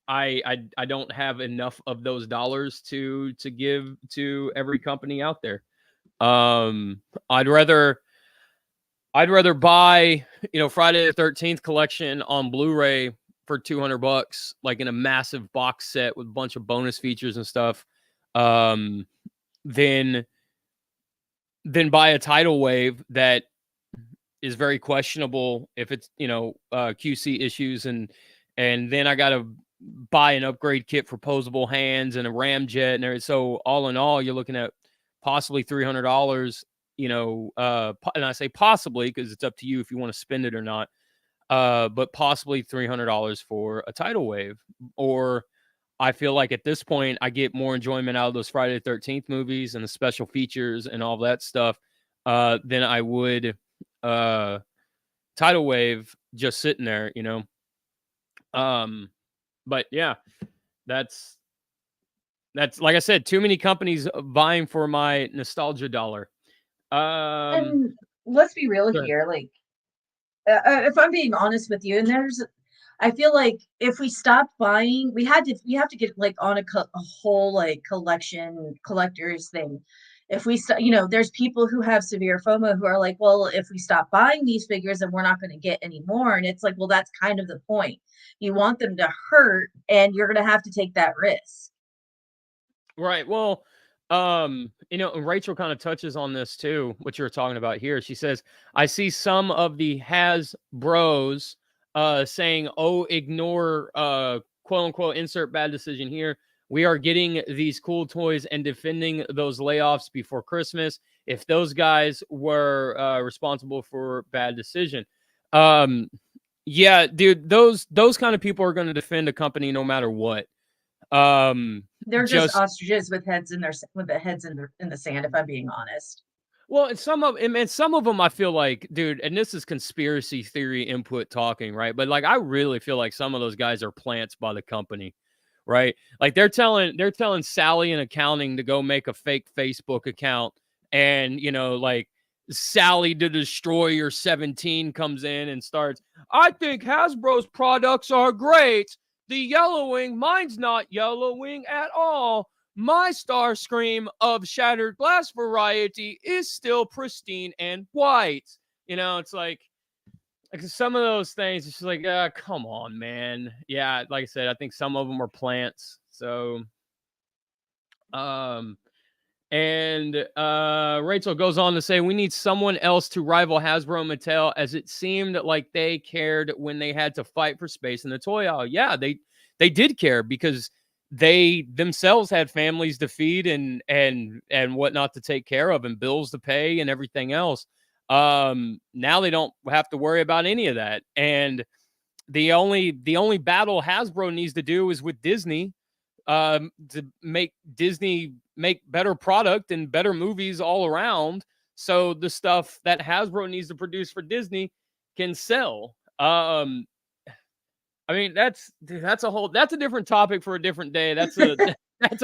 I don't have enough of those dollars to give to every company out there. I'd rather buy, Friday the 13th collection on Blu-ray for $200, like in a massive box set with a bunch of bonus features and stuff, than buy a tidal wave that is very questionable if it's, QC issues, and then I got to buy an upgrade kit for posable hands and a ramjet and everything. So all in all, you're looking at possibly $300, and I say possibly because it's up to you if you want to spend it or not. But possibly $300 for a tidal wave. Or I feel like at this point, I get more enjoyment out of those Friday the 13th movies and the special features and all that stuff than I would tidal wave just sitting there, But yeah, that's like I said, too many companies vying for my nostalgia dollar. And let's be real here, like, if I'm being honest with you, and I feel like if we stopped buying, we have to get like on a whole like collectors thing. If we there's people who have severe FOMO who are like, well, if we stop buying these figures, then we're not going to get any more. And it's like, well, that's kind of the point. You want them to hurt, and you're going to have to take that risk. Right. Well, And Rachel kind of touches on this too, what you're talking about here. She says, I see some of the Hasbros saying, oh, ignore quote unquote insert bad decision here. We are getting these cool toys and defending those layoffs before Christmas. If those guys were responsible for bad decision. Yeah, dude, those kind of people are going to defend a company no matter what. They're just Just ostriches with heads in the sand, if I'm being honest. Well, and some of them I feel like, dude, and this is conspiracy theory input talking, right? But like I really feel like some of those guys are plants by the company, right? Like they're telling Sally in accounting to go make a fake Facebook account, and like Sally the Destroyer 17 comes in and starts, I think Hasbro's products are great. The yellowing, mine's not yellowing at all. My Starscream of shattered glass variety is still pristine and white. It's like some of those things, it's just like, come on, man. Yeah, like I said, I think some of them are plants. So, and Rachel goes on to say, we need someone else to rival Hasbro and Mattel, as it seemed like they cared when they had to fight for space in the toy aisle. Yeah, they did care because they themselves had families to feed and whatnot to take care of and bills to pay and everything else. Now they don't have to worry about any of that. And the only battle Hasbro needs to do is with Disney, to make Disney make better product and better movies all around. So the stuff that Hasbro needs to produce for Disney can sell. I mean, that's a different topic for a different day. That's a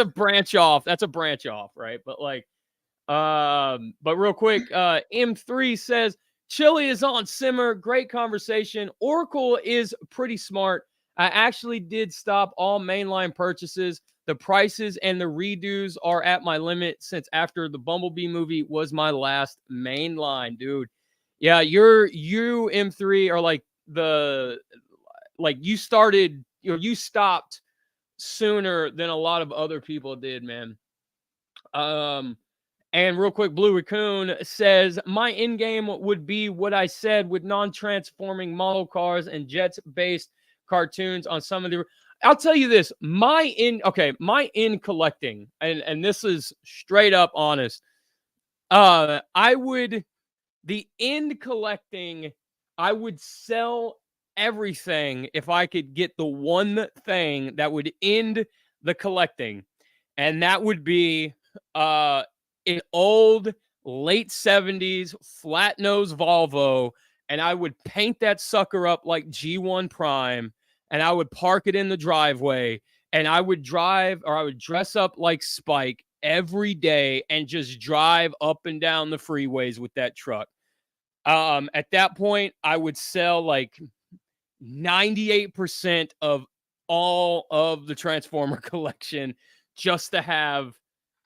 branch off. That's a branch off, right? But like, but real quick, M3 says Chili is on simmer. Great conversation. Oracle is pretty smart. I actually did stop all mainline purchases. The prices and the redos are at my limit since after the Bumblebee movie was my last mainline, dude. Yeah, you M3 are like you started, you stopped sooner than a lot of other people did, man. And real quick, Blue Raccoon says, my end game would be what I said with non-transforming model cars and jets-based cartoons on some of the. I'll tell you this, my in collecting, and this is straight up honest. The end collecting, I would sell everything if I could get the one thing that would end the collecting, and that would be an old late 70s flat nose Volvo, and I would paint that sucker up like G1 Prime, and I would park it in the driveway, and I would dress up like Spike every day and just drive up and down the freeways with that truck. At that point, I would sell like 98% of all of the Transformer collection just to have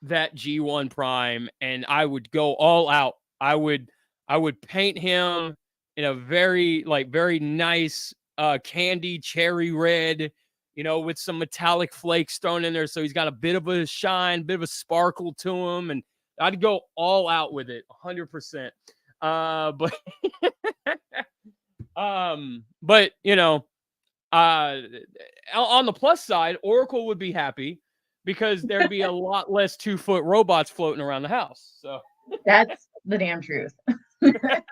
that G1 Prime, and I would go all out. I would paint him in a very nice candy cherry red, with some metallic flakes thrown in there, so he's got a bit of a shine, bit of a sparkle to him, and I'd go all out with it, 100%. But but on the plus side, Oracle would be happy because there'd be a lot less 2-foot robots floating around the house. So that's the damn truth. But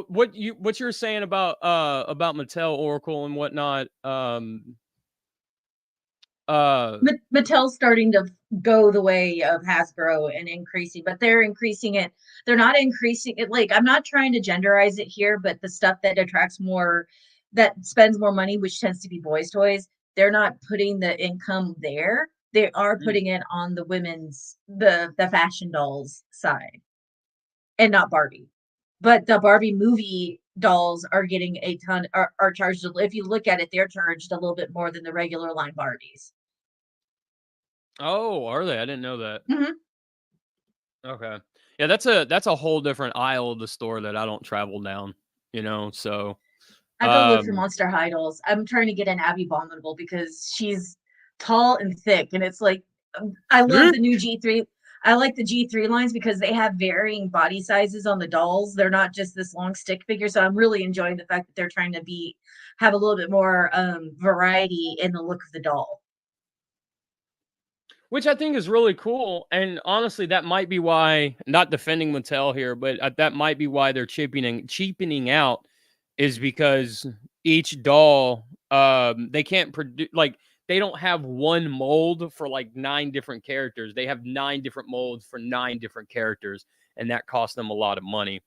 what you're saying about Mattel, Oracle, and whatnot, Mattel's starting to go the way of Hasbro and increasing, but they're increasing it. They're not increasing it. Like, I'm not trying to genderize it here, but the stuff that attracts more, that spends more money, which tends to be boys' toys, they're not putting the income there. They are putting it on the women's, the fashion dolls side, and not Barbie. But the Barbie movie dolls are getting a ton, are charged. If you look at it, they're charged a little bit more than the regular line Barbies. Oh, are they? I didn't know that. Mm-hmm. Okay. Yeah, that's a whole different aisle of the store that I don't travel down, so I go look for Monster High dolls. I'm trying to get an Abby Abominable because she's tall and thick, and it's like I love the new G3. I like the G3 lines because they have varying body sizes on the dolls. They're not just this long stick figure. So I'm really enjoying the fact that they're trying to have a little bit more variety in the look of the doll. Which I think is really cool. And honestly, that might be why, not defending Mattel here, but that might be why they're cheapening out, is because each doll, they can't produce, like, they don't have one mold for like 9 different characters. They have 9 different molds for 9 different characters, and that costs them a lot of money.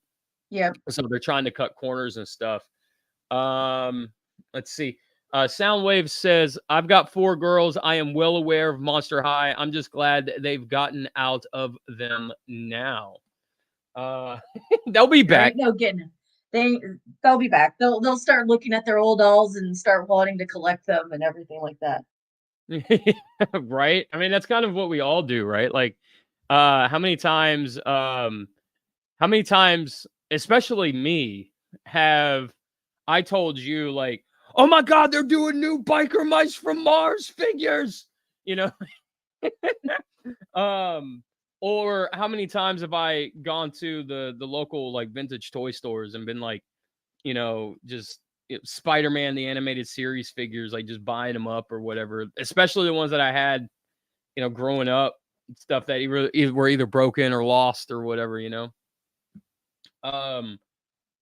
Yeah. So they're trying to cut corners and stuff. Let's see. Soundwave says, I've got 4 girls. I am well aware of Monster High. I'm just glad they've gotten out of them now. They'll be back. No getting they'll be back. They'll start looking at their old dolls and start wanting to collect them and everything like that. Right? I mean, that's kind of what we all do, right? Like, how many times, especially me, have I told you, like, oh my God, they're doing new Biker Mice from Mars figures, you know? Or how many times have I gone to the local like vintage toy stores and been like, you know, just Spider-Man the animated series figures, like just buying them up or whatever, especially the ones that I had, you know, growing up, stuff that were either broken or lost or whatever, you know.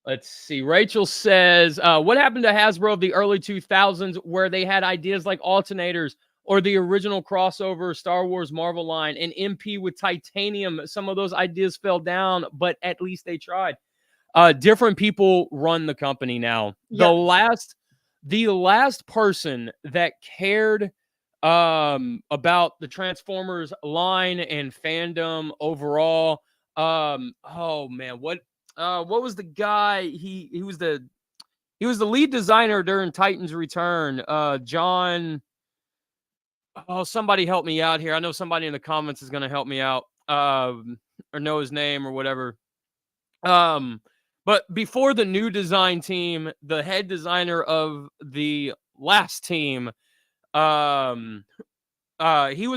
Let's see. Rachel says, what happened to Hasbro of the early 2000s where they had ideas like alternators or the original crossover Star Wars Marvel line and MP with titanium? Some of those ideas fell down, but at least they tried. Different people run the company now. Yep. The last person that cared about the Transformers line and fandom overall, oh man, what was the guy? He was the lead designer during Titan's Return. John. Oh, somebody help me out here. I know somebody in the comments is going to help me out, or know his name or whatever. But before the new design team, the head designer of the last team, he was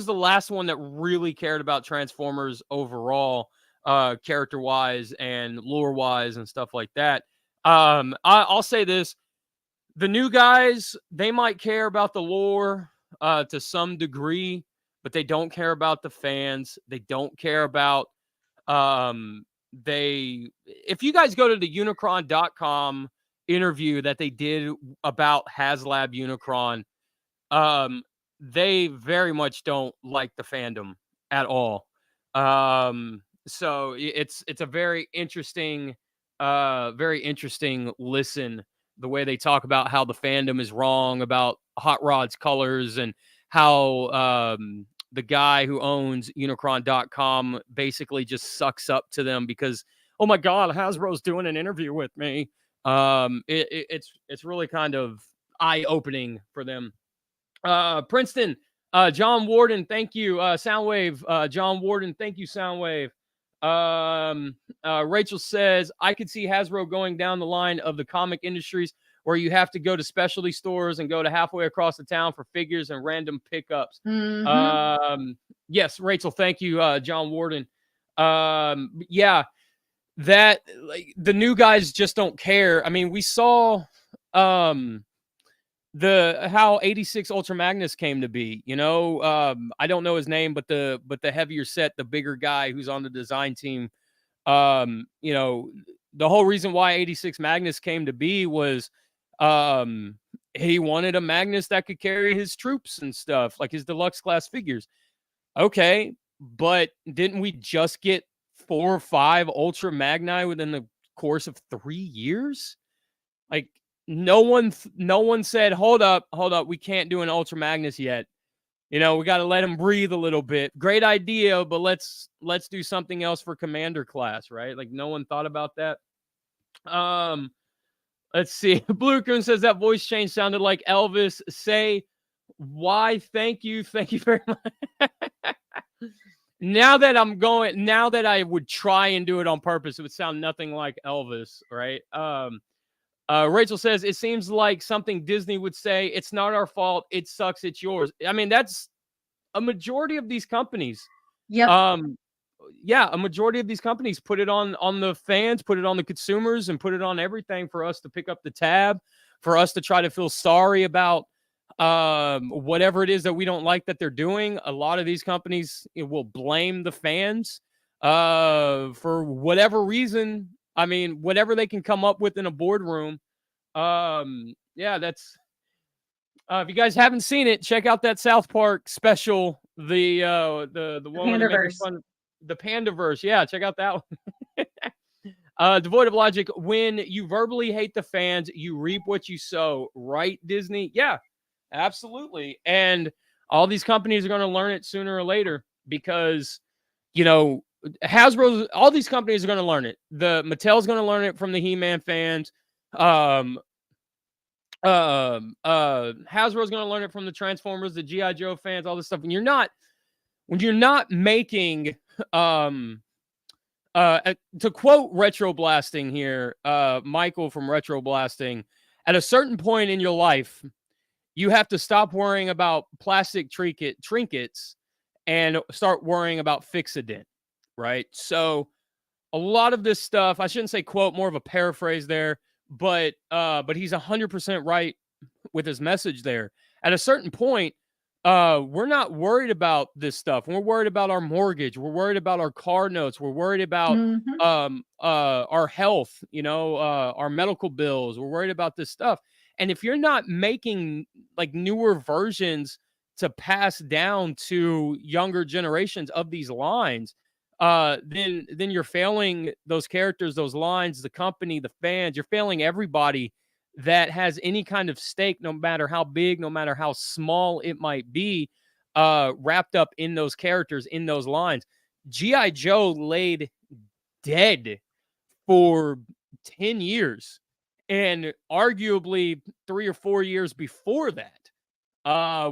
the last one that really cared about Transformers overall, character wise and lore wise and stuff like that. I'll say this: the new guys, they might care about the lore to some degree, but they don't care about the fans. They don't care about if you guys go to the Unicron.com interview that they did about HasLab Unicron, they very much don't like the fandom at all. So it's a very interesting listen, the way they talk about how the fandom is wrong about Hot Rod's colors and how the guy who owns Unicron.com basically just sucks up to them because, oh my God, Hasbro's doing an interview with me. It's really kind of eye-opening for them. Princeton, John Warden, thank you. Soundwave, John Warden, thank you, Soundwave. Rachel says, I could see Hasbro going down the line of the comic industries where you have to go to specialty stores and go to halfway across the town for figures and random pickups. Mm-hmm. Yes, Rachel, thank you, John Warden. Yeah, that, like, the new guys just don't care. I mean, we saw how 86 Ultra Magnus came to be, you know. I don't know his name, but the heavier set, the bigger guy who's on the design team, you know, the whole reason why 86 Magnus came to be was he wanted a Magnus that could carry his troops and stuff, like his deluxe class figures. Okay, but didn't we just get 4 or 5 Ultra Magni within the course of 3 years? Like, no one said, hold up, we can't do an Ultra Magnus yet. You know, we got to let him breathe a little bit. Great idea, but let's do something else for Commander class, right? Like, no one thought about that. Let's see. Blue Coon says that voice change sounded like Elvis. Say why? Thank you very much. Now that I would try and do it on purpose, it would sound nothing like Elvis, right? Rachel says, it seems like something Disney would say, it's not our fault, it sucks, it's yours. I mean, that's a majority of these companies. Yep. Yeah, a majority of these companies put it on the fans, put it on the consumers, and put it on everything for us to pick up the tab, for us to try to feel sorry about whatever it is that we don't like that they're doing. A lot of these companies will blame the fans for whatever reason. I mean, whatever they can come up with in a boardroom. Yeah, that's. If you guys haven't seen it, check out that South Park special. The one where they're making Pandaverse. fun. The Pandaverse. Yeah, check out that one. Devoid of logic. When you verbally hate the fans, you reap what you sow. Right, Disney? Yeah, absolutely. And all these companies are going to learn it sooner or later because, Hasbro, all these companies are going to learn it. The Mattel's going to learn it from the He-Man fans. Hasbro's going to learn it from the Transformers, the G.I. Joe fans, all this stuff. And when you're not making, to quote Retro Blasting here, Michael from Retro Blasting, at a certain point in your life, you have to stop worrying about plastic trinkets and start worrying about Fix-A-Dent, right? So a lot of this stuff, I shouldn't say quote, more of a paraphrase there, but he's 100% right with his message there. At a certain point, we're not worried about this stuff. We're worried about our mortgage. We're worried about our car notes. We're worried about our health, our medical bills. We're worried about this stuff. And if you're not making like newer versions to pass down to younger generations of these lines, then you're failing those characters, those lines, the company, the fans. You're failing everybody that has any kind of stake, no matter how big, no matter how small it might be, wrapped up in those characters, in those lines. G.I. Joe laid dead for 10 years, and arguably 3 or 4 years before that,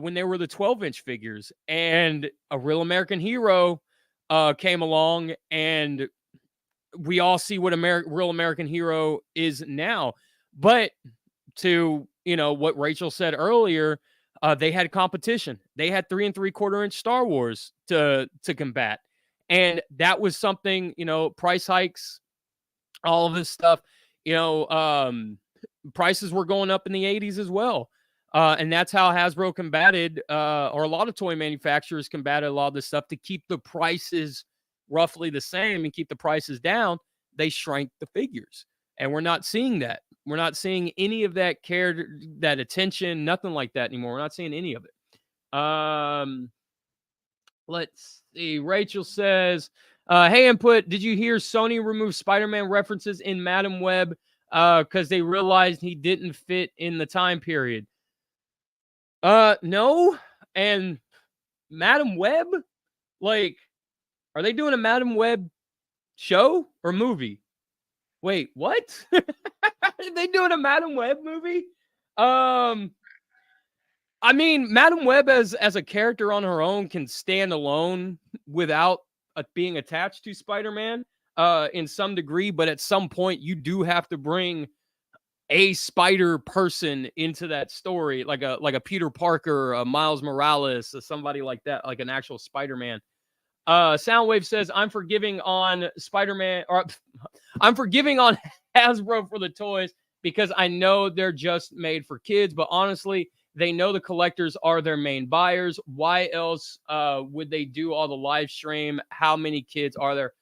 when they were the 12-inch figures, and A Real American Hero came along, and we all see what Real American Hero is now. But to, what Rachel said earlier, they had competition. They had 3 3/4-inch Star Wars to combat. And that was something, price hikes, all of this stuff, prices were going up in the 80s as well. And that's how Hasbro combated, or a lot of toy manufacturers combated a lot of this stuff to keep the prices roughly the same and keep the prices down. They shrank the figures. And we're not seeing that. We're not seeing any of that care, that attention, nothing like that anymore. We're not seeing any of it. Let's see. Rachel says, hey, Input, did you hear Sony remove Spider-Man references in Madam Web because they realized he didn't fit in the time period? No. And Madam Web? Like, are they doing a Madam Web show or movie? Wait, what? Are they doing a Madam Web movie? I mean, Madam Web as a character on her own can stand alone without being attached to Spider-Man in some degree, but at some point you do have to bring a spider person into that story, like a Peter Parker, a Miles Morales, or somebody like that, like an actual Spider-Man. Soundwave says, I'm forgiving on Spider-Man, or I'm forgiving on Hasbro for the toys because I know they're just made for kids, but honestly, they know the collectors are their main buyers. Why else would they do all the live stream? How many kids are there?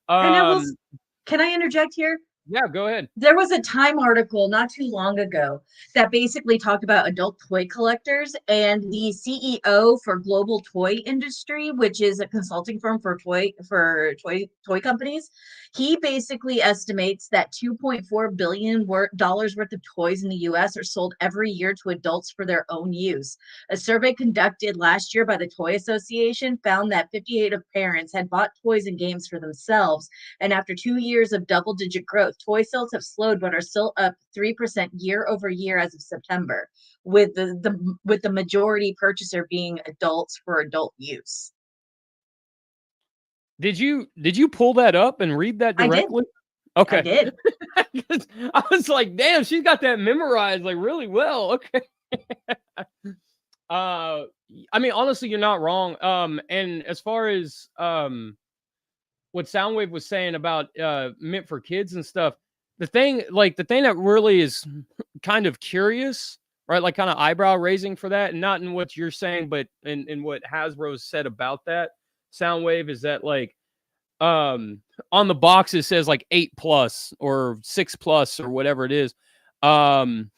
Can I interject here? Yeah, go ahead. There was a Time article not too long ago that basically talked about adult toy collectors, and the CEO for Global Toy Industry, which is a consulting firm for toy companies, he basically estimates that $2.4 billion dollars worth of toys in the US are sold every year to adults for their own use. A survey conducted last year by the Toy Association found that 58% of parents had bought toys and games for themselves, and after 2 years of double-digit growth, toy sales have slowed but are still up 3% year over year as of September, with the majority purchaser being adults for adult use. Did you pull that up and read that directly? I Okay. did. I was like, damn, she's got that memorized like really well. Okay. I mean, honestly, you're not wrong. And as far as what Soundwave was saying about meant for kids and stuff, the thing that really is kind of curious, right? Like kind of eyebrow raising for that, and not in what you're saying, but in what Hasbro said about that Soundwave is that like on the box it says like 8+ or 6+ or whatever it is. Um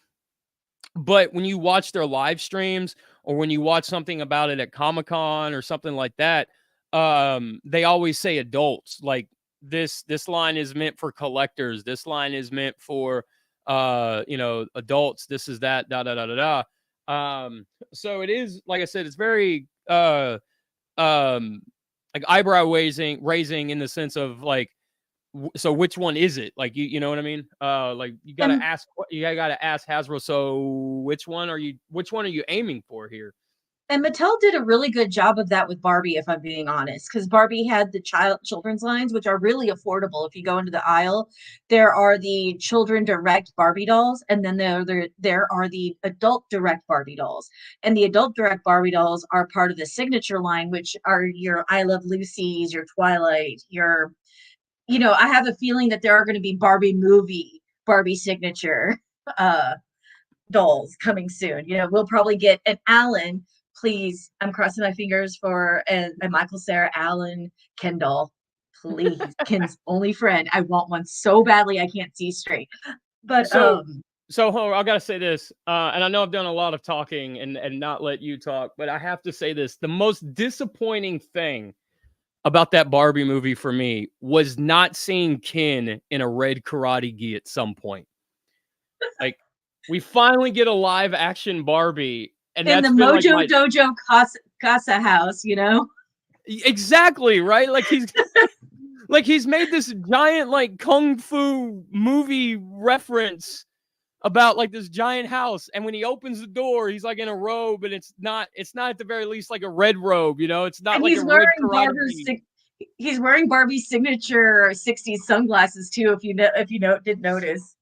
but when you watch their live streams or when you watch something about it at Comic-Con or something like that, they always say adults. Like this line is meant for collectors. This line is meant for adults. This is that da da da da da. So it is, like I said, it's very um like eyebrow raising in the sense of like, so which one is it? Like you know what I mean? Like And you gotta ask Hasbro. So which one are you aiming for here? and Mattel did a really good job of that with Barbie, if I'm being honest, because Barbie had the children's lines, which are really affordable. If you go into the aisle, there are the children direct Barbie dolls, and then there are the adult direct Barbie dolls. And the adult direct Barbie dolls are part of the signature line, which are your I Love Lucy's, your Twilight, your, I have a feeling that there are going to be Barbie signature uh dolls coming soon. We'll probably get an Alan. Please, I'm crossing my fingers for a Michael Cera Alan Ken doll. Please, Ken's only friend. I want one so badly I can't see straight. But So so I gotta say this, and I know I've done a lot of talking and not let you talk, but I have to say this: the most disappointing thing about that Barbie movie for me was not seeing Ken in a red karate gi at some point. Like we finally get a live action Barbie, and in the that's been like Mojo my Dojo Casa house. exactly right. Like he's made this giant like kung fu movie reference about like this giant house, and when he opens the door he's like in a robe, and it's not at the very least like a red robe, it's not And like a red karate gi. he's wearing Barbie's signature 60s sunglasses too, if you did notice.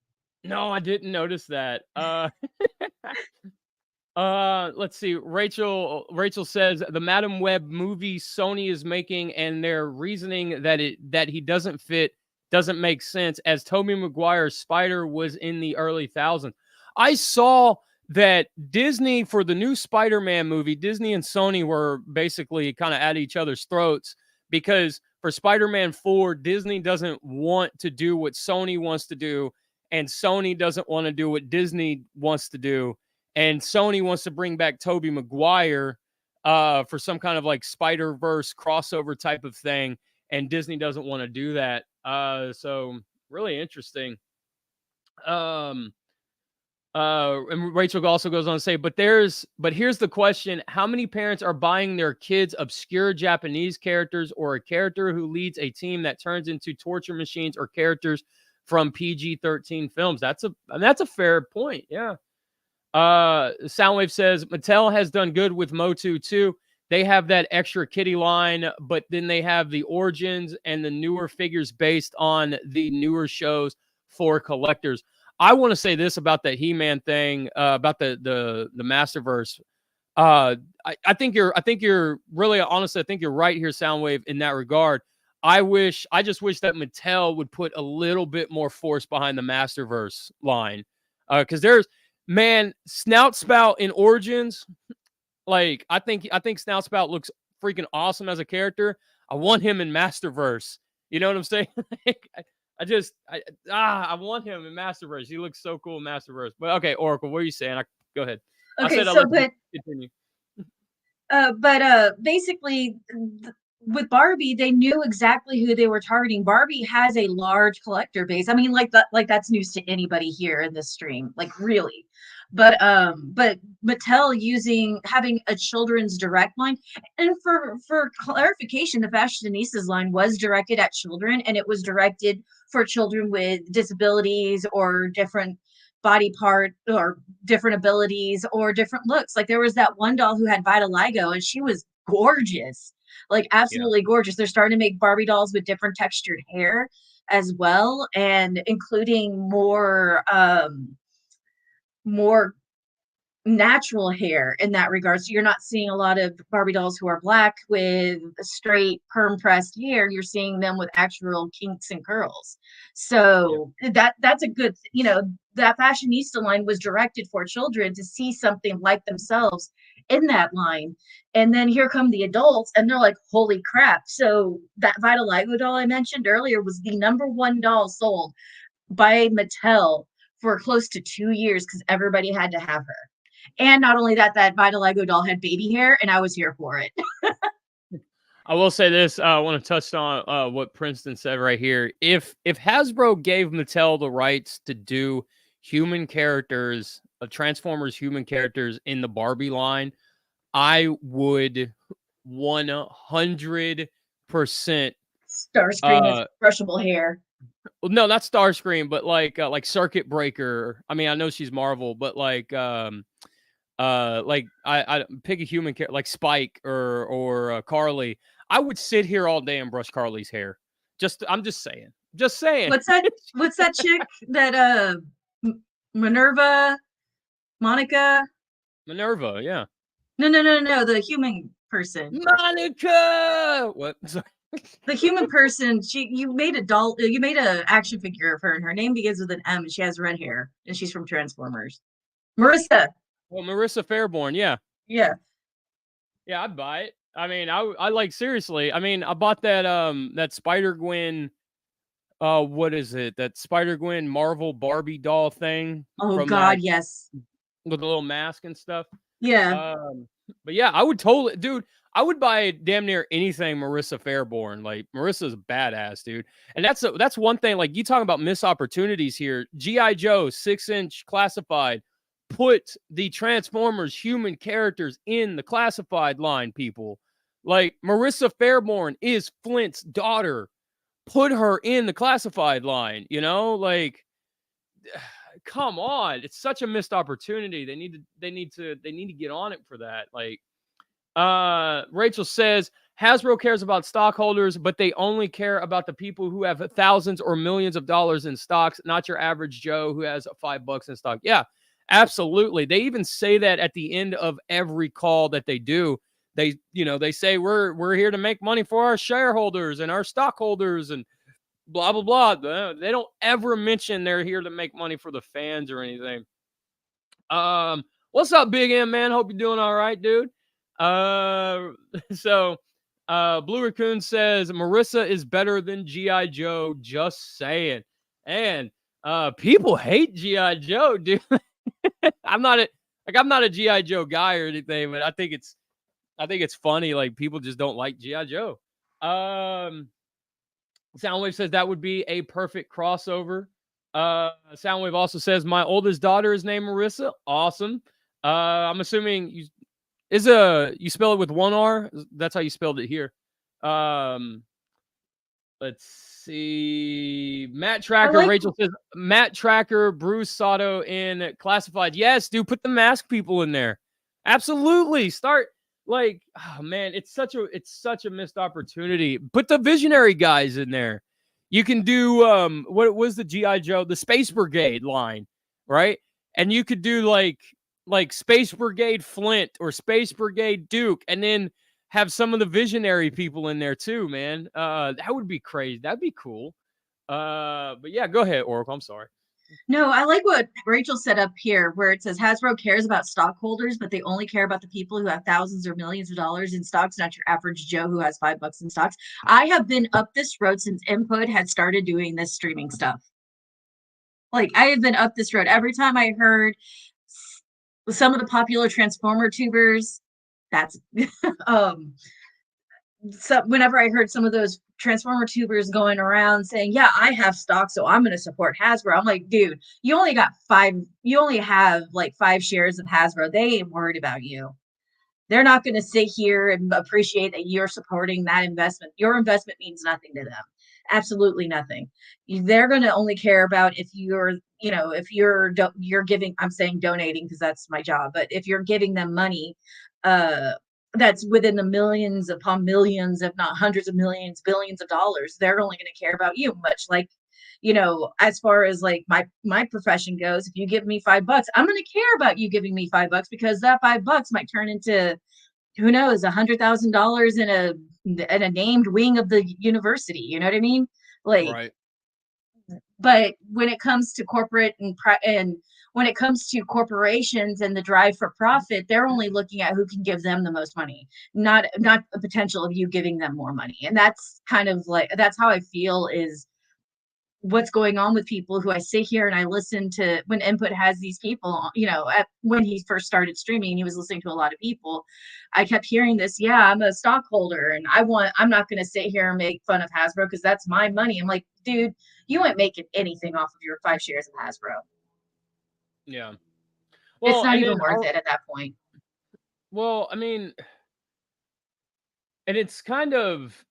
No, I didn't notice that. Let's see. Rachel says the Madam Web movie Sony is making, and their reasoning that he doesn't fit doesn't make sense, as Tobey Maguire's Spider was in the early thousands. I saw that Disney, for the new Spider-Man movie, Disney and Sony were basically kind of at each other's throats, because for Spider-Man 4, Disney doesn't want to do what Sony wants to do, and Sony doesn't want to do what Disney wants to do, and Sony wants to bring back Tobey Maguire for some kind of like Spider-Verse crossover type of thing, and Disney doesn't want to do that. So really interesting. And Rachel also goes on to say, but here's the question: how many parents are buying their kids obscure Japanese characters, or a character who leads a team that turns into torture machines, or characters from PG-13 films? That's a fair point. Yeah. Soundwave says Mattel has done good with Motu too. They have that extra kitty line, but then they have the origins and the newer figures based on the newer shows for collectors. I want to say this about the He-Man thing, about the Masterverse. I think you're really, honestly, I think you're right here, Soundwave, in that regard. I just wish that Mattel would put a little bit more force behind the Masterverse line, because Snout Spout in Origins, like I think Snout Spout looks freaking awesome as a character. I want him in Masterverse. You know what I'm saying? I want him in Masterverse. He looks so cool in Masterverse. But okay, Oracle, what are you saying? Go ahead. Okay, I'll so let you continue. basically, with Barbie, they knew exactly who they were targeting. Barbie has a large collector base. I mean, like that's news to anybody here in this stream, like really. But Mattel having a children's direct line, and for clarification, the Fashionistas line was directed at children, and it was directed for children with disabilities or different body part or different abilities or different looks. Like there was that one doll who had vitiligo, and she was gorgeous. Like absolutely gorgeous. They're starting to make Barbie dolls with different textured hair as well, and including more natural hair in that regard. So you're not seeing a lot of Barbie dolls who are black with straight perm pressed hair. You're seeing them with actual kinks and curls. So that's a good, that fashionista line was directed for children to see something like themselves in that line. And then here come the adults and they're like, holy crap. So that Vitiligo doll I mentioned earlier was the #1 doll sold by Mattel for close to 2 years because everybody had to have her. And not only that, that Vitiligo doll had baby hair, and I was here for it. I will say this. I want to touch on what Princeton said right here. If Hasbro gave Mattel the rights to do human characters, Transformers human characters in the Barbie line, I would 100%. Starscream has brushable hair. No, not Starscream, but like Circuit Breaker. I mean, I know she's Marvel, but like I pick a human character like Spike or Carly. I would sit here all day and brush Carly's hair. I'm just saying. Just saying. What's that chick that Minerva? Monica? Minerva, yeah. No, the human person. Monica! What? Sorry. The human person, you made a action figure of her, and her name begins with an M, and she has red hair, and she's from Transformers. Marissa. Well, Marissa Fairborn, yeah. Yeah. Yeah, I'd buy it. I mean, I like seriously. I mean, I bought that Spider-Gwen what is it? That Spider-Gwen Marvel Barbie doll thing. Oh God, yes. With a little mask and stuff. Yeah. But yeah, I would totally, dude. I would buy damn near anything Marissa Fairborn. Like Marissa's a badass, dude. And that's one thing. Like you talking about missed opportunities here. G.I. Joe 6-inch classified. Put the Transformers human characters in the classified line, people. Like Marissa Fairborn is Flint's daughter. Put her in the classified line, like come on. It's such a missed opportunity. They need to get on it for that. Like Rachel says Hasbro cares about stockholders, but they only care about the people who have thousands or millions of dollars in stocks, not your average Joe who has $5 in stock. Yeah, absolutely. They even say that at the end of every call that they do. They say we're here to make money for our shareholders and our stockholders and blah blah blah. They don't ever mention they're here to make money for the fans or anything. What's up, Big M, man? Hope you're doing all right, dude. So Blue Raccoon says Marissa is better than G.I. Joe. Just saying. And people hate G.I. Joe, dude. I'm not a G.I. Joe guy or anything, but I think it's funny. Like people just don't like G.I. Joe. Soundwave says that would be a perfect crossover. Soundwave also says my oldest daughter is named Marissa. Awesome. I'm assuming you spell it with one R. That's how you spelled it here. Let's see. Matt Tracker. Rachel says Matt Tracker, Bruce Sato in classified. Yes, dude, put the mask people in there. Absolutely. Start like, oh man, it's such a missed opportunity. Put the visionary guys in there. You can do what was the G.I. Joe, the Space Brigade line, right? And you could do like Space Brigade Flint or Space Brigade Duke, and then have some of the visionary people in there too, man. That would be crazy. That'd be cool. But yeah, go ahead, Oracle. I'm sorry. No, I like what Rachel set up here, where it says Hasbro cares about stockholders, but they only care about the people who have thousands or millions of dollars in stocks, not your average Joe who has $5 in stocks. I have been up this road since Input had started doing this streaming stuff. Like I have been up this road. Every time I heard some of the popular Transformer tubers, that's so whenever I heard some of those Transformer tubers going around saying, yeah, I have stock, so I'm going to support Hasbro. I'm like, dude, you only have like 5 shares of Hasbro. They ain't worried about you. They're not going to sit here and appreciate that you're supporting that investment. Your investment means nothing to them. Absolutely nothing. They're going to only care about if you're giving, I'm saying donating because that's my job, but if you're giving them money, that's within the millions upon millions, if not hundreds of millions, billions of dollars. They're only going to care about you, much like, as far as like my profession goes, if you give me $5, I'm going to care about you giving me $5 because that $5 might turn into, who knows, $100,000 in a named wing of the university. You know what I mean? Like, Right. but when it comes to corporate and when it comes to corporations and the drive for profit, they're only looking at who can give them the most money, not the potential of you giving them more money. And that's kind of like, that's how I feel is what's going on with people who I sit here and I listen to when Input has these people, when he first started streaming, he was listening to a lot of people. I kept hearing this, yeah, I'm a stockholder and I'm not going to sit here and make fun of Hasbro because that's my money. I'm like, dude, you ain't making anything off of your 5 shares of Hasbro. Yeah. It's Well, not and even then, worth it at that point. well, I mean, and it's kind of,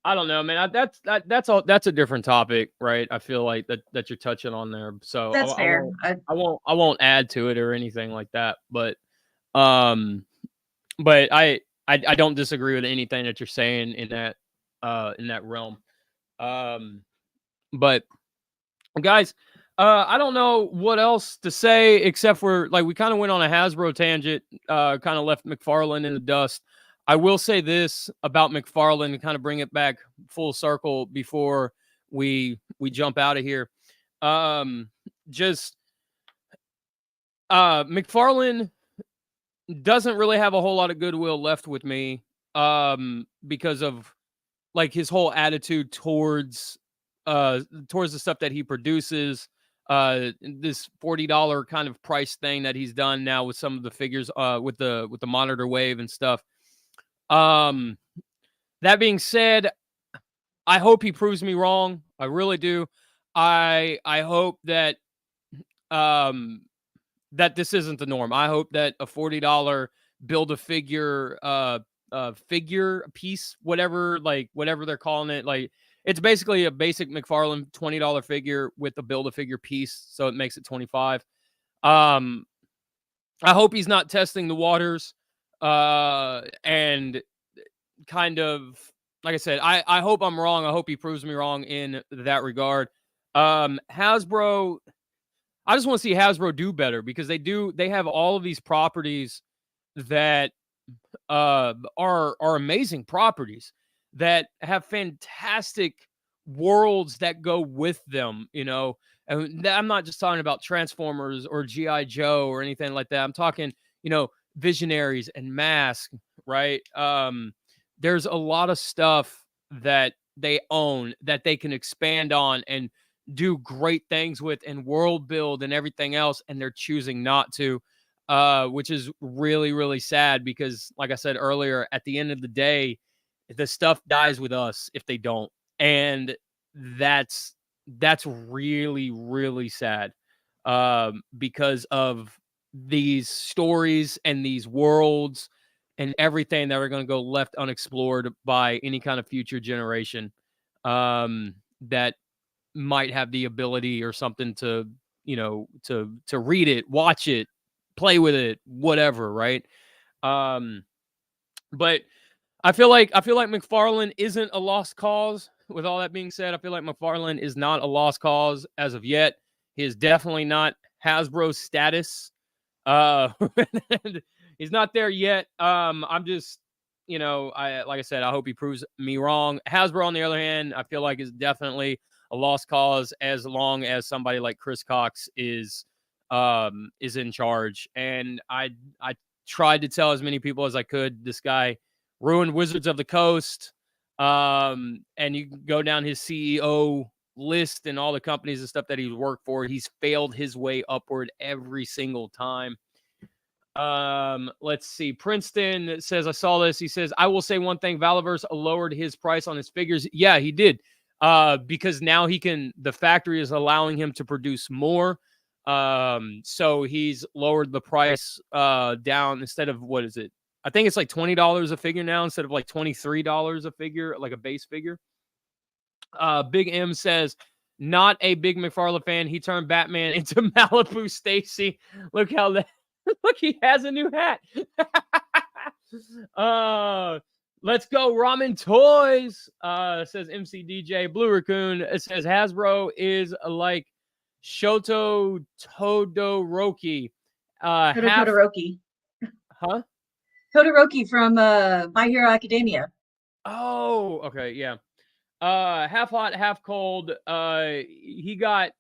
I don't know, man. That's a different topic, right? I feel like that you're touching on there. So That's fair. I won't add to it or anything like that. Um, but I don't disagree with anything that you're saying in that realm. Um, but guys, I don't know what else to say except for like we kind of went on a Hasbro tangent, kind of left Mcfarlane in the dust. I will say this about Mcfarlane to kind of bring it back full circle before we jump out of here. Just Mcfarlane doesn't really have a whole lot of goodwill left with me because of like his whole attitude towards the stuff that he produces, this $40 kind of price thing that he's done now with some of the figures, with the monitor wave and stuff. um that being said, I hope he proves me wrong. I really do. I hope that um that this isn't the norm. I hope that a $40 build a figure figure piece, whatever they're calling it, like it's basically a basic McFarlane $20 figure with a build a figure piece, so it makes it 25. Um I hope he's not testing the waters and kind of, like I said, I hope I'm wrong. I hope he proves me wrong in that regard. Hasbro, I just want to see Hasbro do better because they have all of these properties that are amazing properties that have fantastic worlds that go with them, And I'm not just talking about Transformers or GI Joe or anything like that. I'm talking, Visionaries and Mask, right? There's a lot of stuff that they own that they can expand on and do great things with and world build and everything else, and they're choosing not to, which is really, really sad because, like I said earlier, at the end of the day, the stuff dies with us if they don't, and that's really, really sad, because of these stories and these worlds and everything that are going to go left unexplored by any kind of future generation that might have the ability or something to, to read it, watch it, play with it, whatever, right? Um, but I feel like McFarlane isn't a lost cause. With all that being said, I feel like McFarlane is not a lost cause as of yet. He is definitely not Hasbro status. Uh, he's not there yet. I'm just, like I said, I hope he proves me wrong. Hasbro, on the other hand, I feel like is definitely a lost cause as long as somebody like Chris Cox is in charge. And I tried to tell as many people as I could, this guy ruined Wizards of the Coast. And you can go down his CEO list and all the companies and stuff that he's worked for. He's failed his way upward every single time. Let's see. Princeton says, I saw this. He says, I will say one thing. Valaverse lowered his price on his figures. Yeah, he did. Because now the factory is allowing him to produce more. So he's lowered the price down instead of, what is it? I think it's like $20 a figure now instead of like $23 a figure, like a base figure. Big M says, not a big McFarlane fan. He turned Batman into Malibu Stacy. Look how that look, he has a new hat. Let's go Ramen Toys. Says MC DJ Blue Raccoon. It says Hasbro is like Shoto Todoroki. Half Todoroki. huh? Todoroki from My Hero Academia. Oh, okay, yeah. Half hot, half cold. He got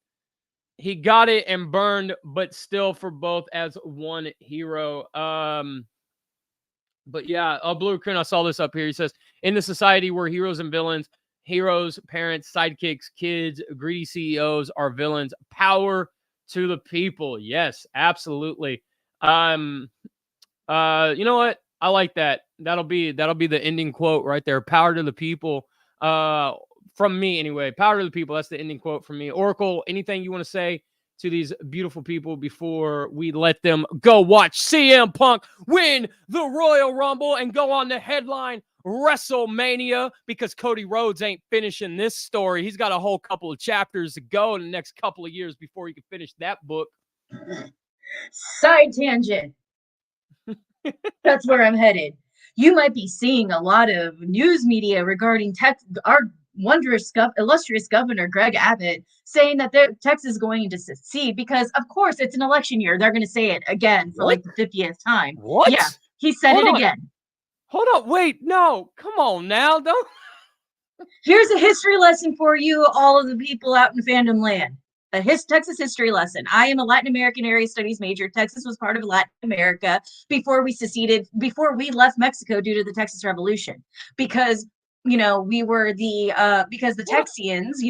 it and burned, but still for both as one hero. But yeah, Blue Raccoon, I saw this up here. He says, in the society where heroes and villains, heroes, parents, sidekicks, kids, greedy CEOs are villains. Power to the people. Yes, absolutely. You know what? I like that. That'll be the ending quote right there. Power to the people. From me anyway. Power to the people. That's the ending quote from me. Oracle, anything you want to say to these beautiful people before we let them go watch CM Punk win the Royal Rumble and go on the headline WrestleMania, because Cody Rhodes ain't finishing this story. He's got a whole couple of chapters to go in the next couple of years before he can finish that book. Side tangent. That's where I'm headed. You might be seeing a lot of news media regarding our illustrious governor, Greg Abbott, saying that Texas is going to secede because, of course, it's an election year. They're going to say it again for like the 50th time. What? Yeah, he said it again. Hold on. Wait, no. Come on now. Don't. Here's a history lesson for you, all of the people out in fandom land. Texas history lesson. I am a Latin American area studies major. Texas was part of Latin America before we seceded, before we left Mexico due to the Texas Revolution. Because, we were because the Texians,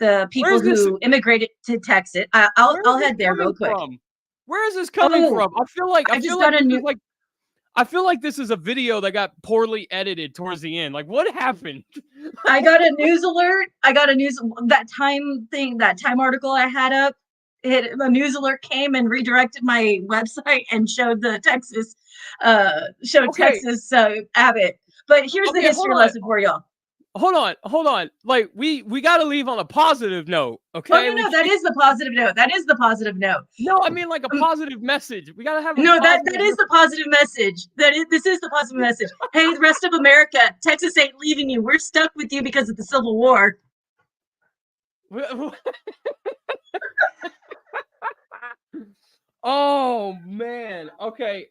the people who immigrated to Texas. I'll head there real quick. Where is this coming from? I feel like I feel like this is a video that got poorly edited towards the end. Like, what happened? I got a news alert. That time article I had up. A news alert came and redirected my website and showed the Texas, Texas Abbott. But here's the history lesson for y'all. Hold on. Like, we got to leave on a positive note, okay? No, that is the positive note. That is the positive note. No, I mean like a positive message. We got to have that is the positive message. This is the positive message. Hey, the rest of America, Texas ain't leaving you. We're stuck with you because of the Civil War. Oh man. Okay.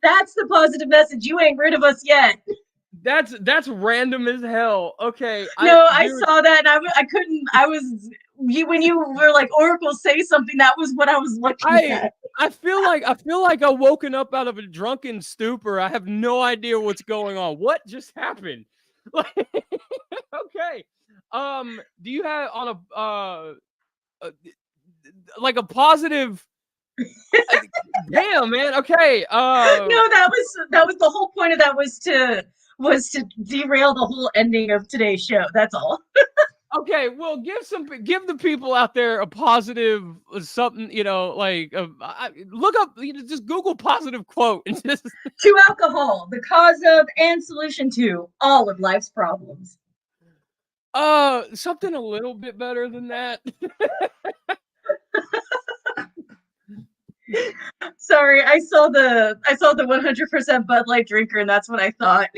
That's the positive message. You ain't rid of us yet. That's random as hell. Okay. I saw that and when you were like, Oracle, say something, that was what I was looking at. I feel like I've woken up out of a drunken stupor. I have no idea what's going on. What just happened? Okay. Do you have on like a positive damn, man. Okay. No, that was the whole point of that was to derail the whole ending of today's show. That's all. Okay, well, give the people out there a positive something, like look up, just Google positive quote and just to alcohol, the cause of and solution to all of life's problems. Something a little bit better than that. Sorry, I saw the 100% Bud Light drinker, and that's what I thought.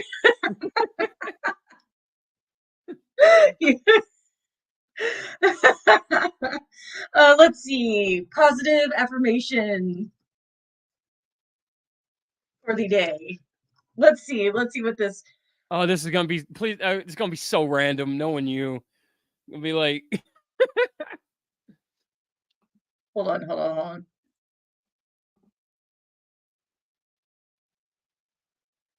Let's see. Positive affirmation for the day. Let's see what this. Oh, this is gonna be. Please, it's gonna be so random. Knowing you, it'll be like. Hold on.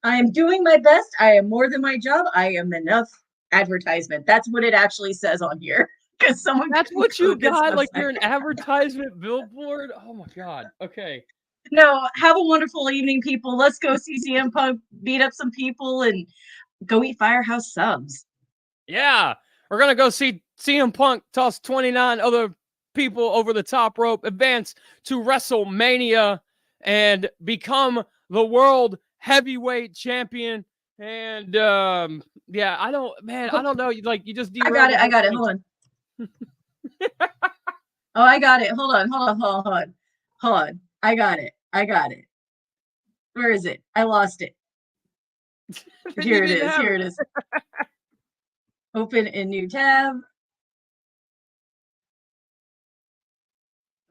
I am doing my best. I am more than my job. I am enough advertisement. That's what it actually says on here. Because that's what you got. Like, you're an advertisement billboard. Oh my god. Okay. No, have a wonderful evening, people. Let's go see CM Punk beat up some people and go eat Firehouse subs. Yeah, we're gonna go see CM Punk toss 29 other people over the top rope, advance to WrestleMania, and become the world heavyweight champion. And yeah, I don't know. Like, you just I got it. Hold on. Oh, I got it. Hold on. I got it. Where is it? I lost it. Here it is. Here it is. Open a new tab.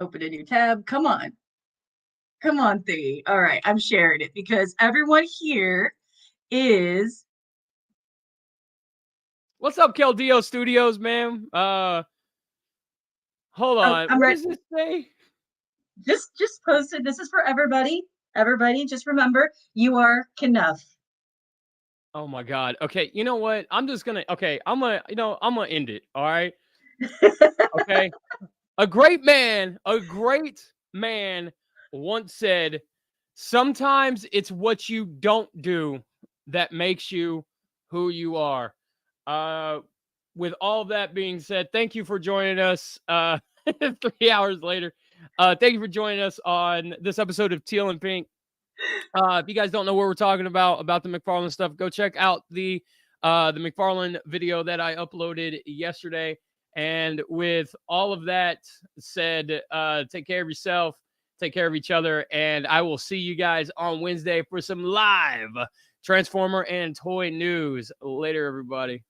Open a new tab. Come on. Come on, thingy. All right, I'm sharing it because everyone here is. What's up, Keldeo Studios, man? Hold on. I'm what ready. does this say? Just posted. This is for everybody. Everybody, just remember, you are enough. Oh my God. Okay, you know what? I'm gonna end it. All right. Okay. A great man once said, sometimes it's what you don't do that makes you who you are. With all that being said, thank you for joining us 3 hours later. Thank you for joining us on this episode of Teal and Pink. If you guys don't know what we're talking about the Mcfarlane stuff, go check out the Mcfarlane video that I uploaded yesterday. And with all of that said, take care of yourself, take care of each other, and I will see you guys on Wednesday for some live Transformer and toy news. Later, everybody.